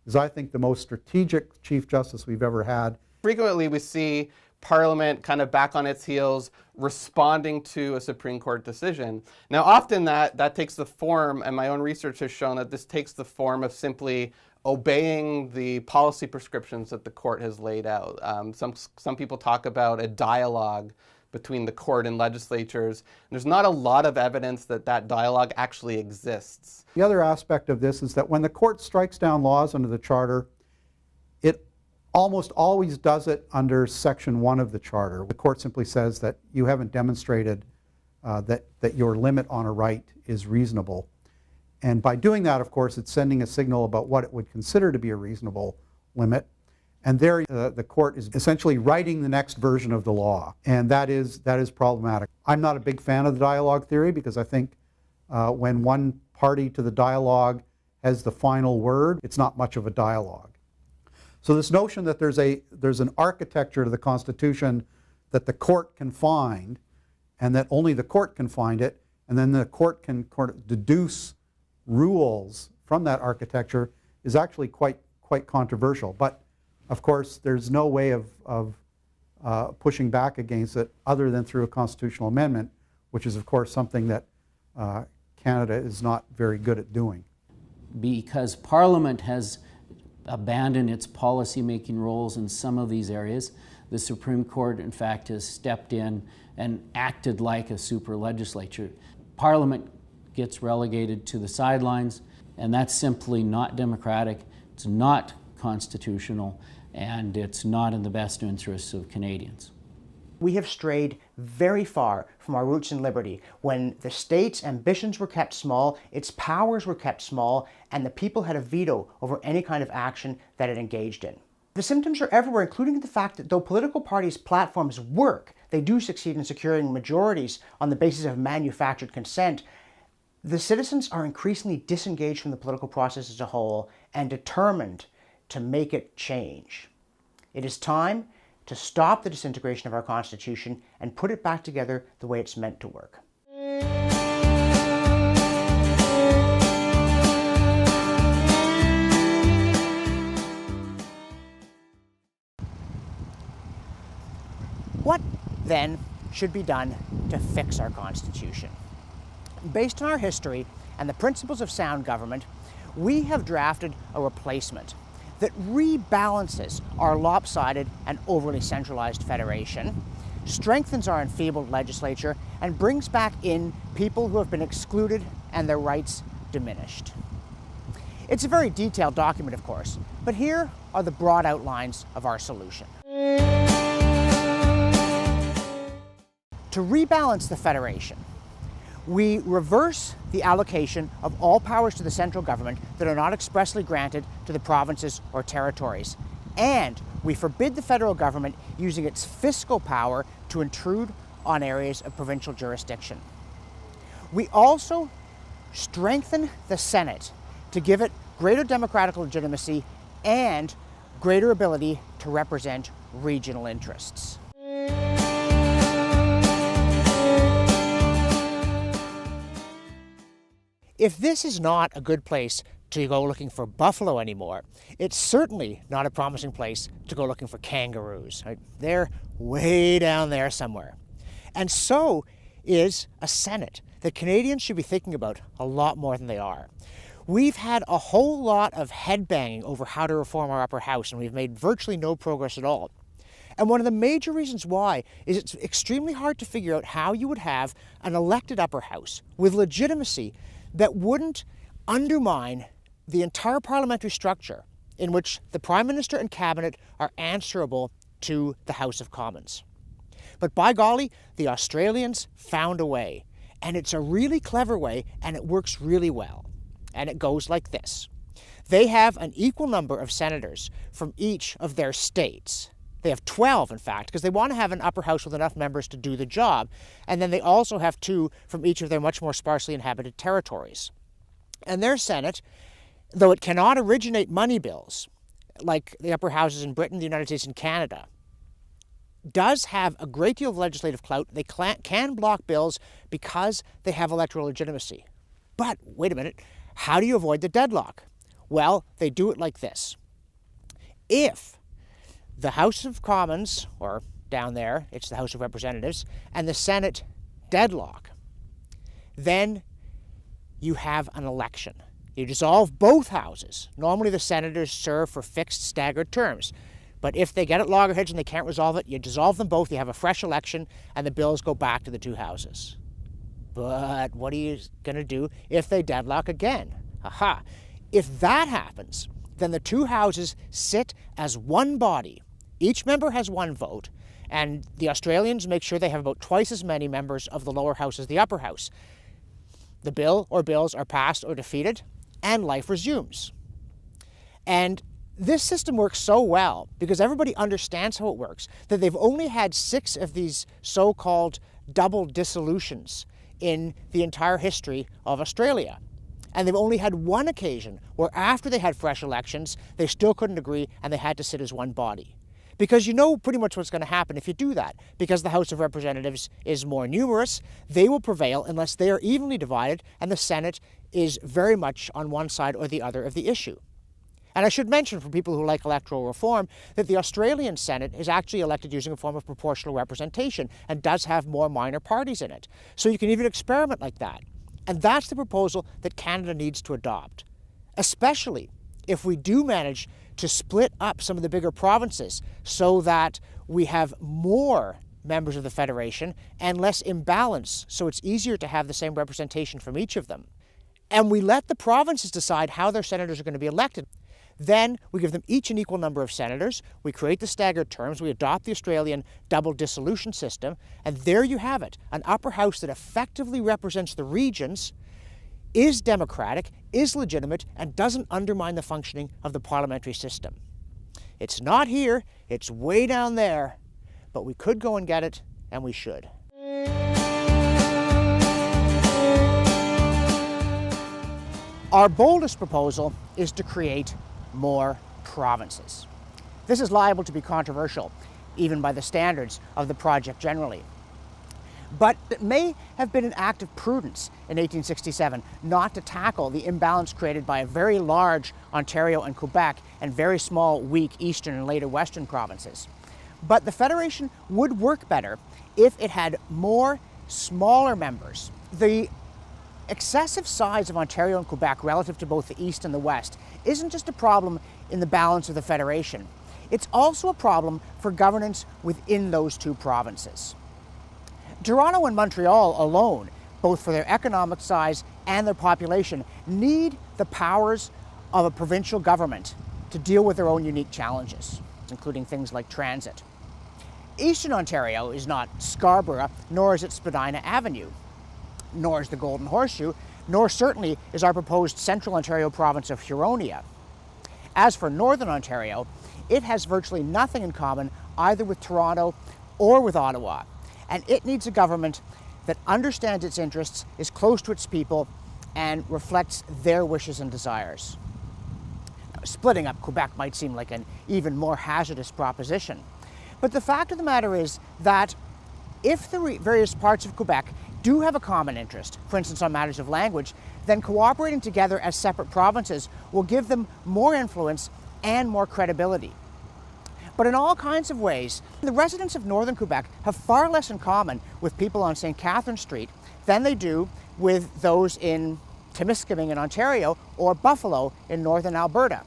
is, I think, the most strategic Chief Justice we've ever had. Frequently we see Parliament kind of back on its heels responding to a Supreme Court decision. Now often that takes the form, and my own research has shown that this takes the form of simply obeying the policy prescriptions that the court has laid out. Some people talk about a dialogue between the court and legislatures. There's not a lot of evidence that that dialogue actually exists. The other aspect of this is that when the court strikes down laws under the Charter, it almost always does it under Section 1 of the Charter. The court simply says that you haven't demonstrated that your limit on a right is reasonable. And by doing that, of course, it's sending a signal about what it would consider to be a reasonable limit. And there the court is essentially writing the next version of the law, and that is problematic. I'm not a big fan of the dialogue theory because I think when one party to the dialogue has the final word, it's not much of a dialogue. So this notion that there's an architecture to the Constitution that the court can find, and that only the court can find it, and then the court can deduce rules from that architecture, is actually quite controversial. But of course, there's no way of pushing back against it other than through a constitutional amendment, which is, of course, something that Canada is not very good at doing. Because Parliament has abandoned its policy-making roles in some of these areas, the Supreme Court, in fact, has stepped in and acted like a super legislature. Parliament gets relegated to the sidelines, and that's simply not democratic. It's not constitutional, and it's not in the best interests of Canadians. We have strayed very far from our roots in liberty when the state's ambitions were kept small, its powers were kept small, and the people had a veto over any kind of action that it engaged in. The symptoms are everywhere, including the fact that though political parties' platforms work, they do succeed in securing majorities on the basis of manufactured consent. The citizens are increasingly disengaged from the political process as a whole and determined to make it change. It is time to stop the disintegration of our Constitution and put it back together the way it's meant to work. What, then, should be done to fix our Constitution? Based on our history and the principles of sound government, we have drafted a replacement that rebalances our lopsided and overly centralized federation, strengthens our enfeebled legislature, and brings back in people who have been excluded and their rights diminished. It's a very detailed document, of course, but here are the broad outlines of our solution. To rebalance the federation, we reverse the allocation of all powers to the central government that are not expressly granted to the provinces or territories. And we forbid the federal government using its fiscal power to intrude on areas of provincial jurisdiction. We also strengthen the Senate to give it greater democratic legitimacy and greater ability to represent regional interests. If this is not a good place to go looking for buffalo anymore, it's certainly not a promising place to go looking for kangaroos. Right? They're way down there somewhere. And so is a Senate that Canadians should be thinking about a lot more than they are. We've had a whole lot of headbanging over how to reform our upper house, and we've made virtually no progress at all. And one of the major reasons why is it's extremely hard to figure out how you would have an elected upper house with legitimacy that wouldn't undermine the entire parliamentary structure in which the Prime Minister and Cabinet are answerable to the House of Commons. But by golly, the Australians found a way, and it's a really clever way, and it works really well. And it goes like this. They have an equal number of senators from each of their states. They have 12, in fact, because they want to have an upper house with enough members to do the job. And then they also have 2 from each of their much more sparsely inhabited territories. And their Senate, though it cannot originate money bills, like the upper houses in Britain, the United States, and Canada, does have a great deal of legislative clout. They can block bills because they have electoral legitimacy. But, wait a minute, how do you avoid the deadlock? Well, they do it like this. If the House of Commons, or down there, it's the House of Representatives, and the Senate deadlock, then you have an election. You dissolve both houses. Normally the senators serve for fixed staggered terms. But if they get at loggerheads and they can't resolve it, you dissolve them both, you have a fresh election, and the bills go back to the 2 houses. But what are you going to do if they deadlock again? Aha! If that happens, then the 2 houses sit as one body. Each member has 1 vote, and the Australians make sure they have about twice as many members of the lower house as the upper house. The bill or bills are passed or defeated, and life resumes. And this system works so well because everybody understands how it works that they've only had 6 of these so-called double dissolutions in the entire history of Australia. And they've only had 1 occasion where after they had fresh elections, they still couldn't agree and they had to sit as one body. Because you know pretty much what's going to happen if you do that. Because the House of Representatives is more numerous, they will prevail unless they are evenly divided and the Senate is very much on one side or the other of the issue. And I should mention for people who like electoral reform that the Australian Senate is actually elected using a form of proportional representation and does have more minor parties in it. So you can even experiment like that. And that's the proposal that Canada needs to adopt, especially if we do manage to split up some of the bigger provinces so that we have more members of the Federation and less imbalance, so it's easier to have the same representation from each of them. And we let the provinces decide how their senators are going to be elected. Then we give them each an equal number of senators, we create the staggered terms, we adopt the Australian double dissolution system, and there you have it, an upper house that effectively represents the regions, is democratic, is legitimate, and doesn't undermine the functioning of the parliamentary system. It's not here, it's way down there, but we could go and get it, and we should. Our boldest proposal is to create more provinces. This is liable to be controversial, even by the standards of the project generally. But it may have been an act of prudence in 1867 not to tackle the imbalance created by a very large Ontario and Quebec and very small, weak eastern and later western provinces. But the Federation would work better if it had more smaller members. The excessive size of Ontario and Quebec relative to both the East and the West isn't just a problem in the balance of the Federation. It's also a problem for governance within those 2 provinces. Toronto and Montreal alone, both for their economic size and their population, need the powers of a provincial government to deal with their own unique challenges, including things like transit. Eastern Ontario is not Scarborough, nor is it Spadina Avenue, nor is the Golden Horseshoe, nor certainly is our proposed Central Ontario province of Huronia. As for Northern Ontario, it has virtually nothing in common either with Toronto or with Ottawa, and it needs a government that understands its interests, is close to its people, and reflects their wishes and desires. Splitting up Quebec might seem like an even more hazardous proposition. But the fact of the matter is that if the various parts of Quebec do have a common interest, for instance on matters of language, then cooperating together as separate provinces will give them more influence and more credibility. But in all kinds of ways, the residents of northern Quebec have far less in common with people on St. Catherine Street than they do with those in Timiskaming in Ontario or Buffalo in northern Alberta.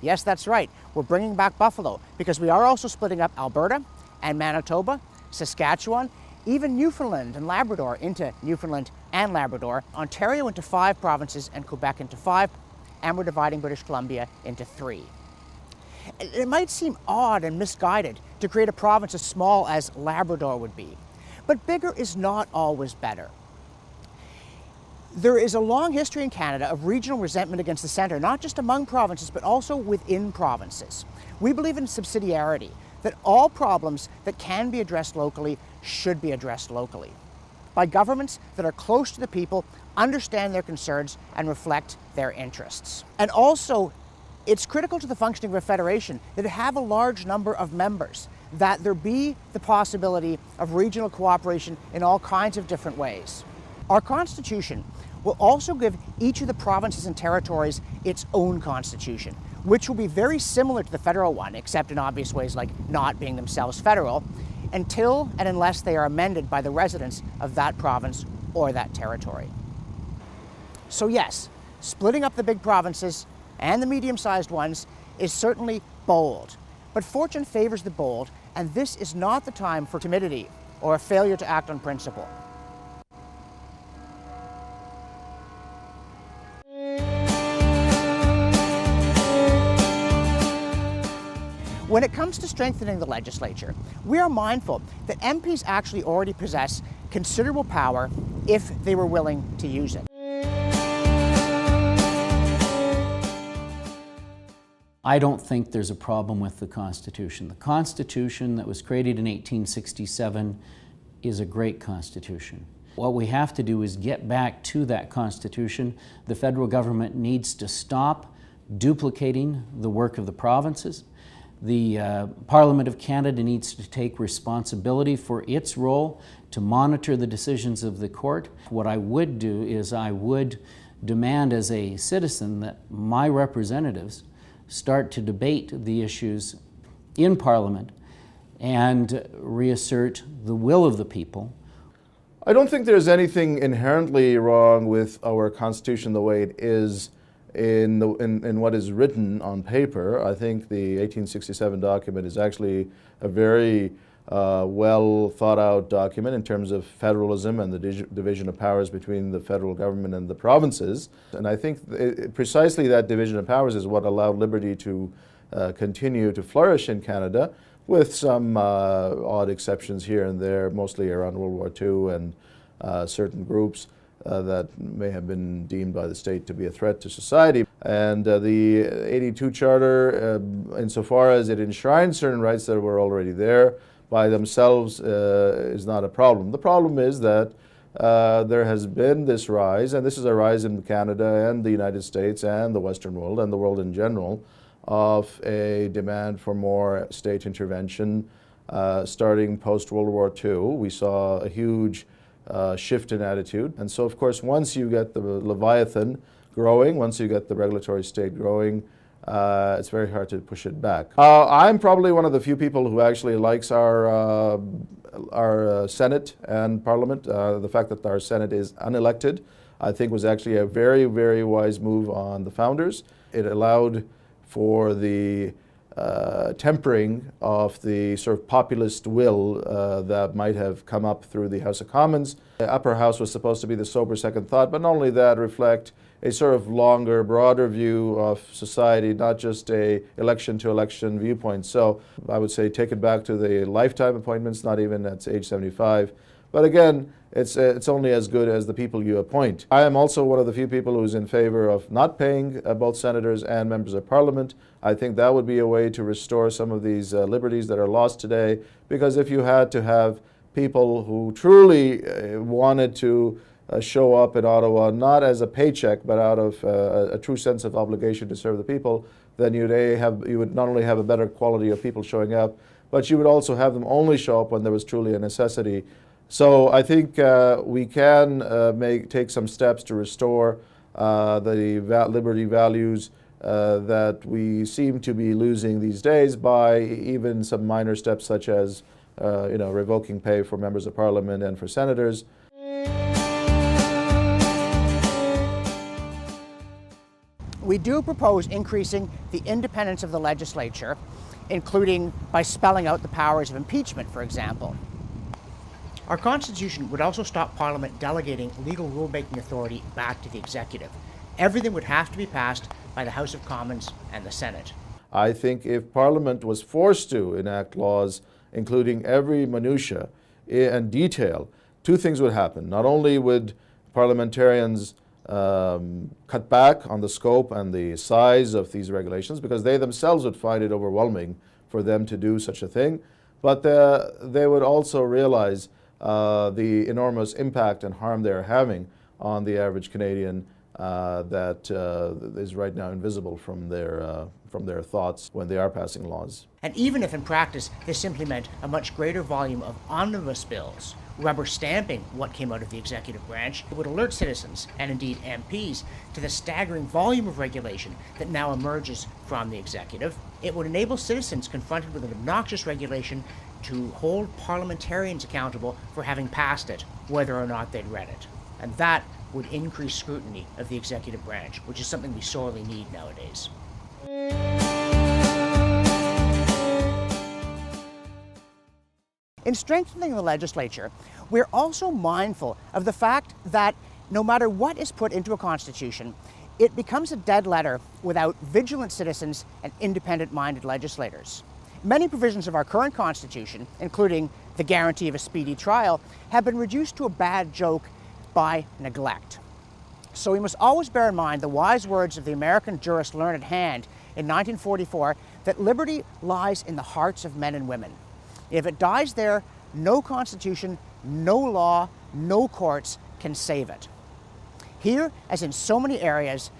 Yes, that's right, we're bringing back Buffalo because we are also splitting up Alberta and Manitoba, Saskatchewan, even Newfoundland and Labrador into Newfoundland and Labrador, Ontario into 5 provinces and Quebec into 5, and we're dividing British Columbia into 3. It might seem odd and misguided to create a province as small as Labrador would be, but bigger is not always better. There is a long history in Canada of regional resentment against the centre, not just among provinces, but also within provinces. We believe in subsidiarity, that all problems that can be addressed locally should be addressed locally by governments that are close to the people, understand their concerns, and reflect their interests. And also, it's critical to the functioning of a federation that it have a large number of members, that there be the possibility of regional cooperation in all kinds of different ways. Our Constitution will also give each of the provinces and territories its own constitution, which will be very similar to the federal one, except in obvious ways like not being themselves federal, until and unless they are amended by the residents of that province or that territory. So yes, splitting up the big provinces and the medium-sized ones is certainly bold, but fortune favors the bold, and this is not the time for timidity or a failure to act on principle. When it comes to strengthening the legislature, we are mindful that MPs actually already possess considerable power if they were willing to use it. I don't think there's a problem with the Constitution. The Constitution that was created in 1867 is a great Constitution. What we have to do is get back to that Constitution. The federal government needs to stop duplicating the work of the provinces. The Parliament of Canada needs to take responsibility for its role to monitor the decisions of the court. What I would do is I would demand as a citizen that my representatives start to debate the issues in Parliament and reassert the will of the people. I don't think there's anything inherently wrong with our Constitution the way it is in what is written on paper. I think the 1867 document is actually a very well thought out document in terms of federalism and the division of powers between the federal government and the provinces. And I think precisely that division of powers is what allowed liberty to continue to flourish in Canada, with some odd exceptions here and there, mostly around World War II and certain groups that may have been deemed by the state to be a threat to society. And the 82 Charter, insofar as it enshrines certain rights that were already there by themselves, is not a problem. The problem is that there has been this rise, and this is a rise in Canada and the United States and the Western world and the world in general, of a demand for more state intervention starting post-World War II. We saw a huge shift in attitude. And so, of course, once you get the Leviathan growing, once you get the regulatory state growing, it's very hard to push it back. I'm probably one of the few people who actually likes our Senate and Parliament. The fact that our Senate is unelected, I think, was actually a very, very wise move on the founders. It allowed for the tempering of the sort of populist will that might have come up through the House of Commons. The upper house was supposed to be the sober second thought, but not only that, reflect a sort of longer, broader view of society, not just a election-to-election viewpoint. So I would say take it back to the lifetime appointments, not even at age 75. But again, it's only as good as the people you appoint. I am also one of the few people who's in favor of not paying both senators and members of parliament. I think that would be a way to restore some of these liberties that are lost today, because if you had to have people who truly wanted to show up in Ottawa not as a paycheck but out of a true sense of obligation to serve the people, then you would not only have a better quality of people showing up, but you would also have them only show up when there was truly a necessity. So I think we can take some steps to restore the liberty values that we seem to be losing these days by even some minor steps such as revoking pay for members of parliament and for senators. We do propose increasing the independence of the legislature, including by spelling out the powers of impeachment, for example. Our Constitution would also stop Parliament delegating legal rulemaking authority back to the executive. Everything would have to be passed by the House of Commons and the Senate. I think if Parliament was forced to enact laws, including every minutiae and detail, two things would happen. Not only would parliamentarians cut back on the scope and the size of these regulations, because they themselves would find it overwhelming for them to do such a thing, but they would also realize the enormous impact and harm they're having on the average Canadian that is right now invisible from their thoughts when they are passing laws. And even if in practice this simply meant a much greater volume of omnibus bills, rubber stamping what came out of the executive branch, it would alert citizens, and indeed MPs, to the staggering volume of regulation that now emerges from the executive. It would enable citizens confronted with an obnoxious regulation to hold parliamentarians accountable for having passed it, whether or not they'd read it. And that would increase scrutiny of the executive branch, which is something we sorely need nowadays. In strengthening the legislature, we're also mindful of the fact that no matter what is put into a constitution, it becomes a dead letter without vigilant citizens and independent-minded legislators. Many provisions of our current Constitution, including the guarantee of a speedy trial, have been reduced to a bad joke by neglect. So we must always bear in mind the wise words of the American jurist Learned Hand in 1944 that liberty lies in the hearts of men and women. If it dies there, no constitution, no law, no courts can save it. Here, as in so many areas,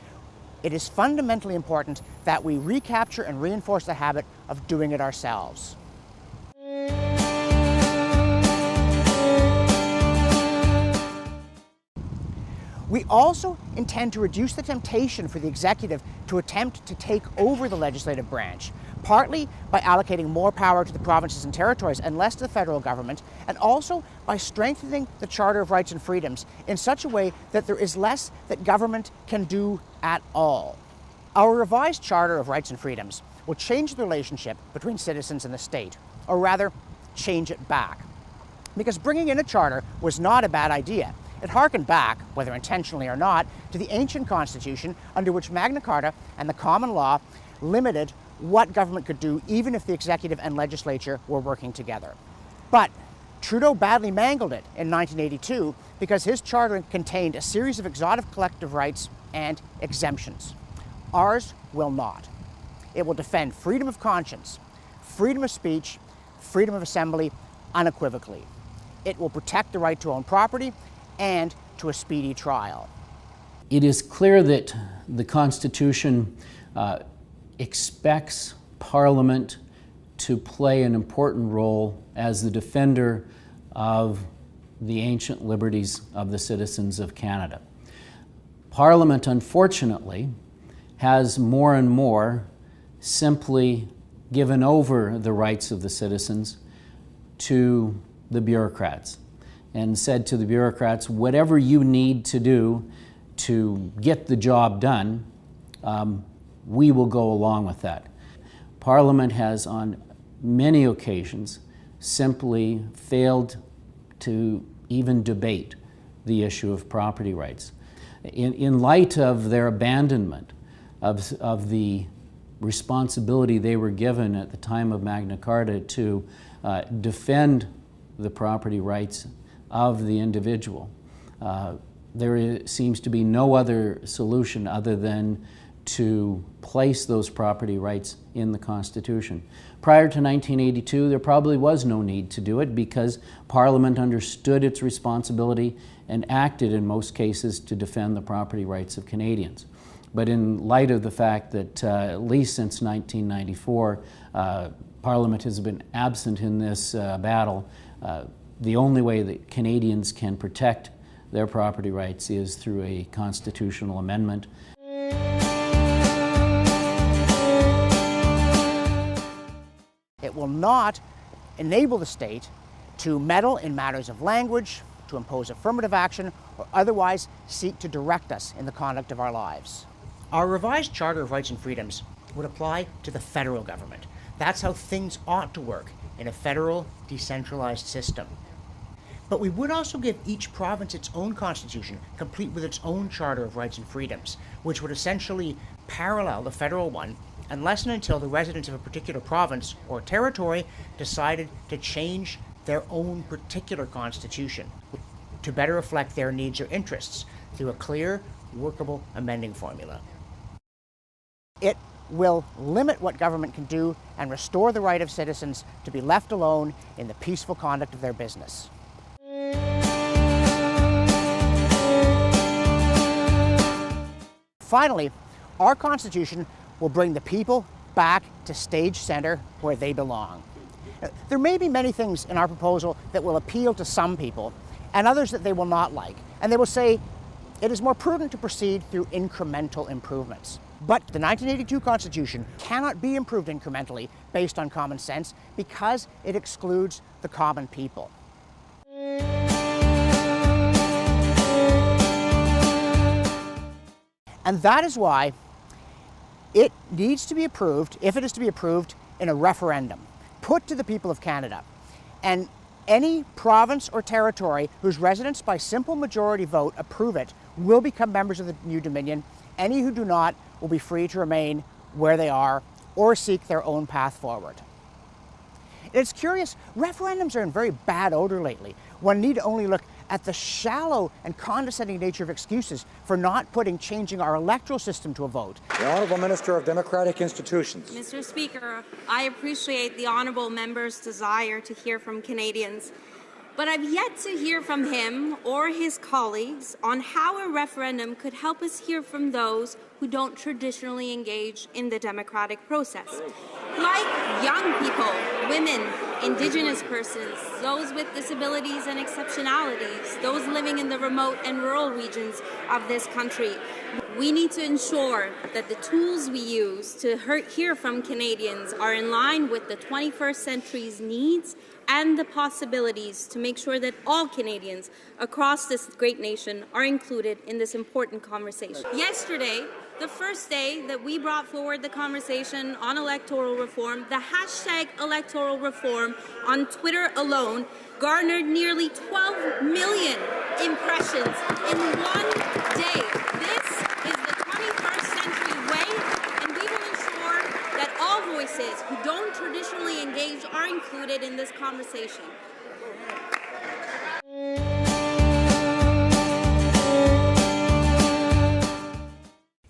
it is fundamentally important that we recapture and reinforce the habit of doing it ourselves. We also intend to reduce the temptation for the executive to attempt to take over the legislative branch, partly by allocating more power to the provinces and territories and less to the federal government, and also by strengthening the Charter of Rights and Freedoms in such a way that there is less that government can do at all. Our revised Charter of Rights and Freedoms will change the relationship between citizens and the state, or rather, change it back. Because bringing in a charter was not a bad idea. It harkened back, whether intentionally or not, to the ancient Constitution under which Magna Carta and the common law limited what government could do even if the executive and legislature were working together. But Trudeau badly mangled it in 1982 because his charter contained a series of exotic collective rights and exemptions. Ours will not. It will defend freedom of conscience, freedom of speech, freedom of assembly unequivocally. It will protect the right to own property and to a speedy trial. It is clear that the Constitution expects Parliament to play an important role as the defender of the ancient liberties of the citizens of Canada. Parliament, unfortunately, has more and more simply given over the rights of the citizens to the bureaucrats and said to the bureaucrats, whatever you need to do to get the job done, we will go along with that. Parliament has on many occasions simply failed to even debate the issue of property rights. In light of their abandonment of the responsibility they were given at the time of Magna Carta to defend the property rights of the individual, there seems to be no other solution other than to place those property rights in the Constitution. Prior to 1982, there probably was no need to do it because Parliament understood its responsibility and acted in most cases to defend the property rights of Canadians. But in light of the fact that at least since 1994, Parliament has been absent in this battle, the only way that Canadians can protect their property rights is through a constitutional amendment. It will not enable the state to meddle in matters of language, to impose affirmative action, or otherwise seek to direct us in the conduct of our lives. Our revised Charter of Rights and Freedoms would apply to the federal government. That's how things ought to work in a federal, decentralized system. But we would also give each province its own constitution, complete with its own Charter of Rights and Freedoms, which would essentially parallel the federal one unless and until the residents of a particular province or territory decided to change their own particular constitution to better reflect their needs or interests through a clear, workable amending formula. It will limit what government can do and restore the right of citizens to be left alone in the peaceful conduct of their business. Finally, our Constitution will bring the people back to stage center where they belong. There may be many things in our proposal that will appeal to some people and others that they will not like, and they will say it is more prudent to proceed through incremental improvements. But the 1982 Constitution cannot be improved incrementally based on common sense because it excludes the common people. And that is why it needs to be approved, if it is to be approved, in a referendum, put to the people of Canada. And any province or territory whose residents by simple majority vote approve it will become members of the new Dominion. Any who do not will be free to remain where they are or seek their own path forward. It's curious, referendums are in very bad odor lately. One need only look at the shallow and condescending nature of excuses for not changing our electoral system to a vote. The Honourable Minister of Democratic Institutions. Mr. Speaker, I appreciate the Honourable Member's desire to hear from Canadians, but I've yet to hear from him or his colleagues on how a referendum could help us hear from those who don't traditionally engage in the democratic process, like young people, women, Indigenous persons, those with disabilities and exceptionalities, those living in the remote and rural regions of this country. We need to ensure that the tools we use to hear from Canadians are in line with the 21st century's needs and the possibilities to make sure that all Canadians across this great nation are included in this important conversation. Yesterday, the first day that we brought forward the conversation on electoral reform, the hashtag electoral reform on Twitter alone garnered nearly 12 million impressions in one day. This is the 21st century way, and we will ensure that all voices who don't traditionally engage are included in this conversation.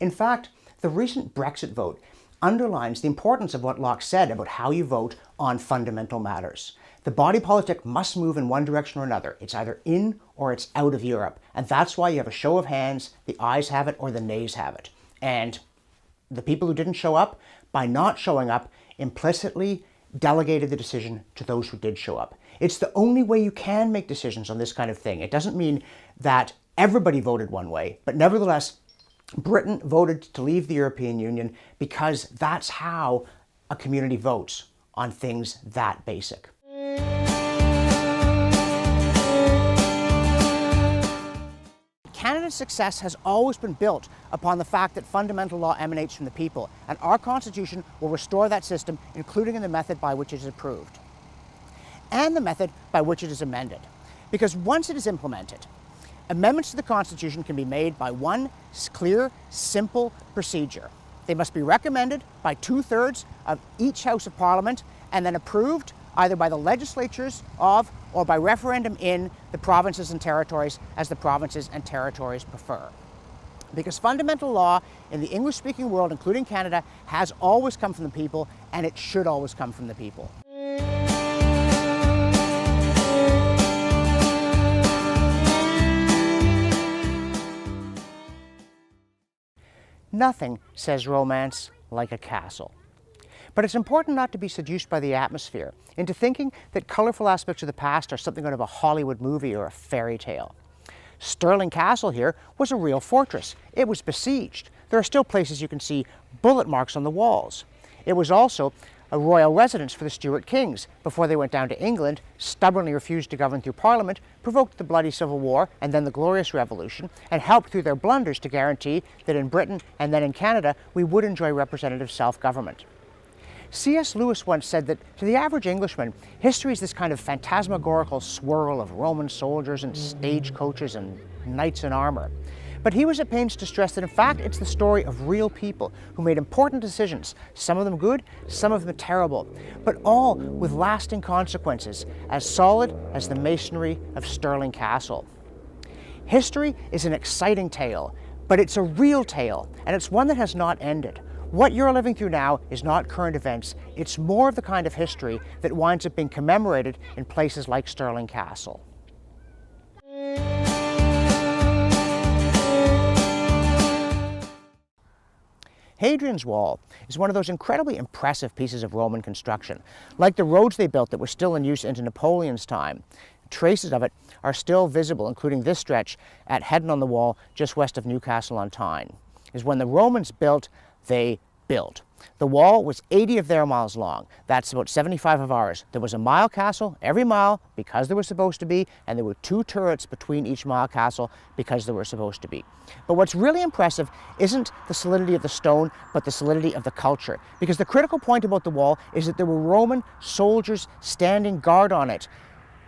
In fact, the recent Brexit vote underlines the importance of what Locke said about how you vote on fundamental matters. The body politic must move in one direction or another. It's either in or it's out of Europe. And that's why you have a show of hands, the ayes have it or the nays have it. And the people who didn't show up, by not showing up, implicitly delegated the decision to those who did show up. It's the only way you can make decisions on this kind of thing. It doesn't mean that everybody voted one way, but nevertheless, Britain voted to leave the European Union because that's how a community votes on things that basic. Canada's success has always been built upon the fact that fundamental law emanates from the people, and our Constitution will restore that system, including in the method by which it is approved and the method by which it is amended. Because once it is implemented, amendments to the Constitution can be made by one clear, simple procedure. They must be recommended by 2/3 of each House of Parliament and then approved either by the legislatures of or by referendum in the provinces and territories as the provinces and territories prefer. Because fundamental law in the English-speaking world, including Canada, has always come from the people, and it should always come from the people. Nothing says romance like a castle. But it's important not to be seduced by the atmosphere into thinking that colorful aspects of the past are something out of a Hollywood movie or a fairy tale. Stirling Castle here was a real fortress. It was besieged. There are still places you can see bullet marks on the walls. It was also a royal residence for the Stuart kings before they went down to England, stubbornly refused to govern through Parliament, provoked the bloody Civil War and then the Glorious Revolution, and helped through their blunders to guarantee that in Britain and then in Canada we would enjoy representative self-government. C.S. Lewis once said that to the average Englishman, history is this kind of phantasmagorical swirl of Roman soldiers and stagecoaches and knights in armor. But he was at pains to stress that in fact it's the story of real people who made important decisions, some of them good, some of them terrible, but all with lasting consequences, as solid as the masonry of Stirling Castle. History is an exciting tale, but it's a real tale, and it's one that has not ended. What you're living through now is not current events, it's more of the kind of history that winds up being commemorated in places like Stirling Castle. Hadrian's Wall is one of those incredibly impressive pieces of Roman construction. Like the roads they built that were still in use into Napoleon's time, traces of it are still visible, including this stretch at Headon on the Wall just west of Newcastle on Tyne. Is when the Romans built, they built. The wall was 80 of their miles long. That's about 75 of ours. There was a mile castle every mile because there was supposed to be, and there were 2 turrets between each mile castle because there were supposed to be. But what's really impressive isn't the solidity of the stone, but the solidity of the culture. Because the critical point about the wall is that there were Roman soldiers standing guard on it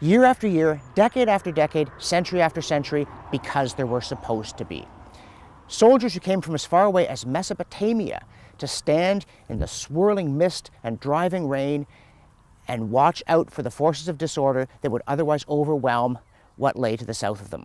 year after year, decade after decade, century after century, because there were supposed to be. Soldiers who came from as far away as Mesopotamia to stand in the swirling mist and driving rain and watch out for the forces of disorder that would otherwise overwhelm what lay to the south of them.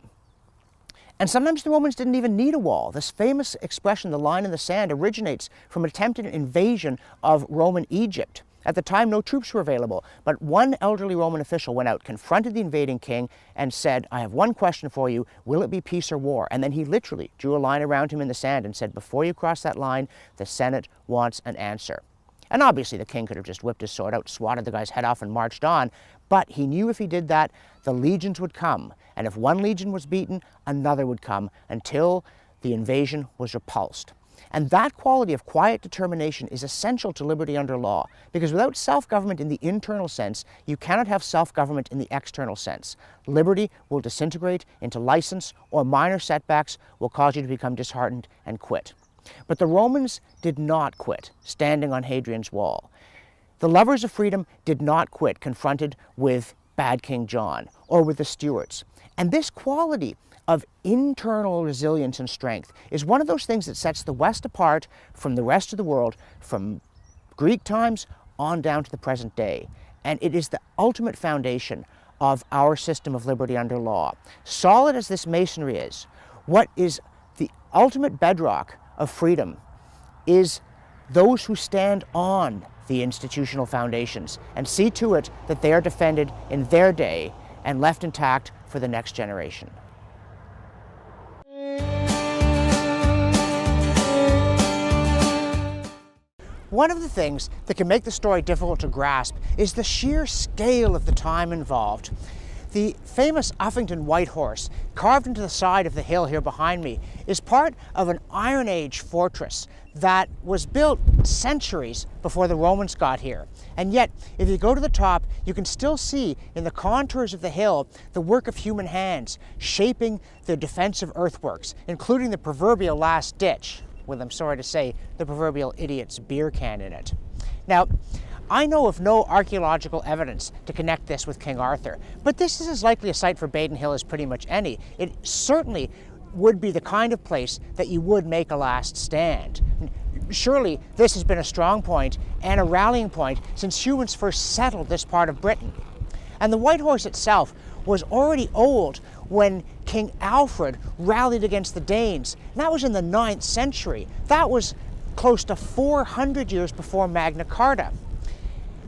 And sometimes the Romans didn't even need a wall. This famous expression, the line in the sand, originates from an attempted invasion of Roman Egypt. At the time, no troops were available, but one elderly Roman official went out, confronted the invading king, and said, "I have one question for you, will it be peace or war?" And then he literally drew a line around him in the sand and said, "Before you cross that line, the Senate wants an answer." And obviously the king could have just whipped his sword out, swatted the guy's head off, and marched on, but he knew if he did that, the legions would come. And if one legion was beaten, another would come until the invasion was repulsed. And that quality of quiet determination is essential to liberty under law, because without self-government in the internal sense, you cannot have self-government in the external sense. Liberty will disintegrate into license, or minor setbacks will cause you to become disheartened and quit. But the Romans did not quit, standing on Hadrian's Wall. The lovers of freedom did not quit, confronted with bad King John, or with the Stuarts. And this quality of internal resilience and strength is one of those things that sets the West apart from the rest of the world, from Greek times on down to the present day. And it is the ultimate foundation of our system of liberty under law. Solid as this masonry is, what is the ultimate bedrock of freedom is those who stand on the institutional foundations and see to it that they are defended in their day and left intact for the next generation. One of the things that can make the story difficult to grasp is the sheer scale of the time involved. The famous Uffington White Horse, carved into the side of the hill here behind me, is part of an Iron Age fortress that was built centuries before the Romans got here. And yet, if you go to the top, you can still see in the contours of the hill the work of human hands shaping the defensive earthworks, including the proverbial last ditch, with, I'm sorry to say, the proverbial idiot's beer can in it. Now, I know of no archaeological evidence to connect this with King Arthur, but this is as likely a site for Baden Hill as pretty much any. It certainly would be the kind of place that you would make a last stand. Surely this has been a strong point and a rallying point since humans first settled this part of Britain. And the White Horse itself was already old when King Alfred rallied against the Danes. And that was in the 9th century. That was close to 400 years before Magna Carta.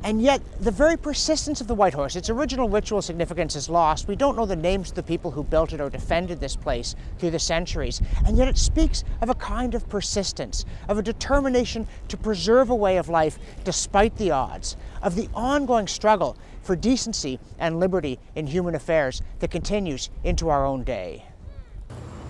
And yet, the very persistence of the White Horse, its original ritual significance is lost. We don't know the names of the people who built it or defended this place through the centuries. And yet it speaks of a kind of persistence, of a determination to preserve a way of life despite the odds, of the ongoing struggle for decency and liberty in human affairs that continues into our own day.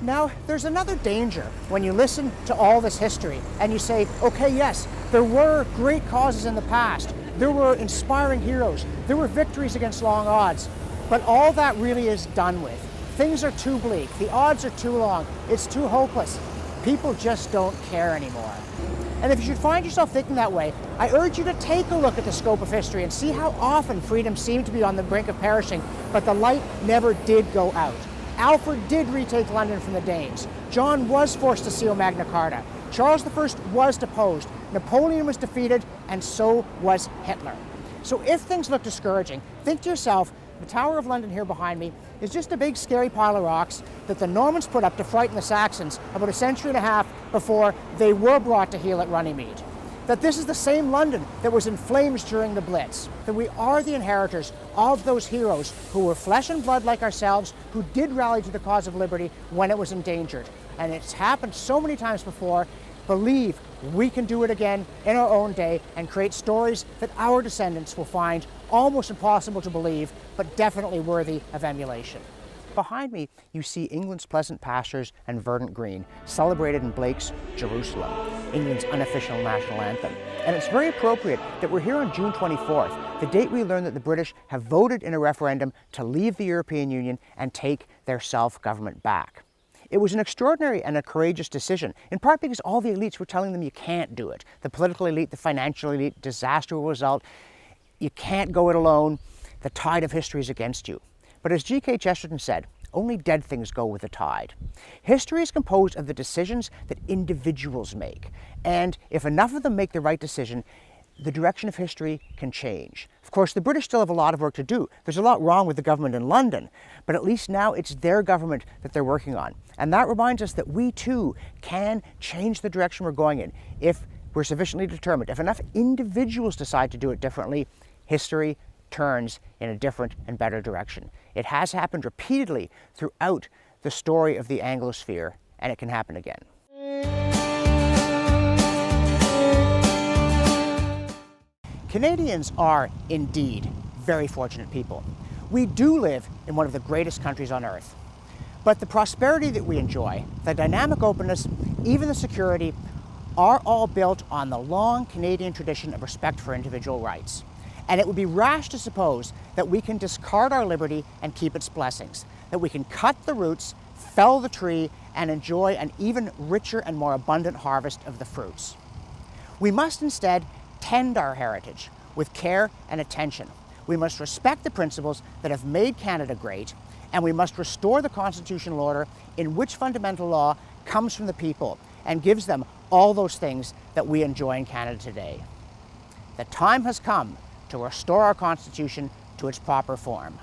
Now, there's another danger when you listen to all this history and you say, okay, yes, there were great causes in the past. There were inspiring heroes. There were victories against long odds. But all that really is done with. Things are too bleak. The odds are too long. It's too hopeless. People just don't care anymore. And if you should find yourself thinking that way, I urge you to take a look at the scope of history and see how often freedom seemed to be on the brink of perishing, but the light never did go out. Alfred did retake London from the Danes. John was forced to seal Magna Carta. Charles I was deposed. Napoleon was defeated, and so was Hitler. So if things look discouraging, think to yourself, the Tower of London here behind me is just a big scary pile of rocks that the Normans put up to frighten the Saxons about a century and a half before they were brought to heel at Runnymede. That this is the same London that was in flames during the Blitz. That we are the inheritors of those heroes who were flesh and blood like ourselves, who did rally to the cause of liberty when it was endangered. And it's happened so many times before. Believe we can do it again in our own day and create stories that our descendants will find almost impossible to believe, but definitely worthy of emulation. Behind me, you see England's pleasant pastures and verdant green, celebrated in Blake's Jerusalem, England's unofficial national anthem. And it's very appropriate that we're here on June 24th, the date we learn that the British have voted in a referendum to leave the European Union and take their self-government back. It was an extraordinary and a courageous decision, in part because all the elites were telling them you can't do it. The political elite, the financial elite, disaster will result. You can't go it alone. The tide of history is against you. But as G.K. Chesterton said, only dead things go with the tide. History is composed of the decisions that individuals make. And if enough of them make the right decision, the direction of history can change. Of course, the British still have a lot of work to do. There's a lot wrong with the government in London, but at least now it's their government that they're working on. And that reminds us that we too can change the direction we're going in if we're sufficiently determined. If enough individuals decide to do it differently, history turns in a different and better direction. It has happened repeatedly throughout the story of the Anglosphere, and it can happen again. Canadians are indeed very fortunate people. We do live in one of the greatest countries on earth. But the prosperity that we enjoy, the dynamic openness, even the security, are all built on the long Canadian tradition of respect for individual rights. And it would be rash to suppose that we can discard our liberty and keep its blessings, that we can cut the roots, fell the tree, and enjoy an even richer and more abundant harvest of the fruits. We must instead tend our heritage with care and attention. We must respect the principles that have made Canada great, and we must restore the constitutional order in which fundamental law comes from the people and gives them all those things that we enjoy in Canada today. The time has come to restore our Constitution to its proper form.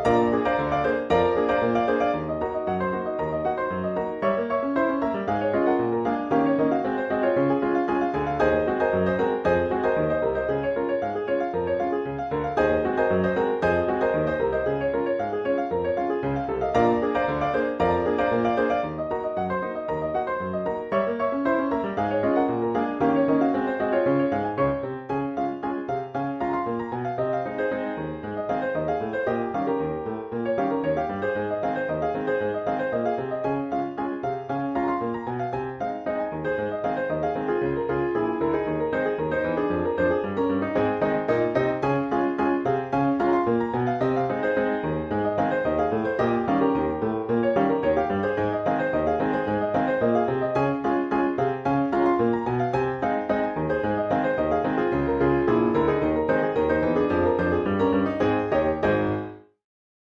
you.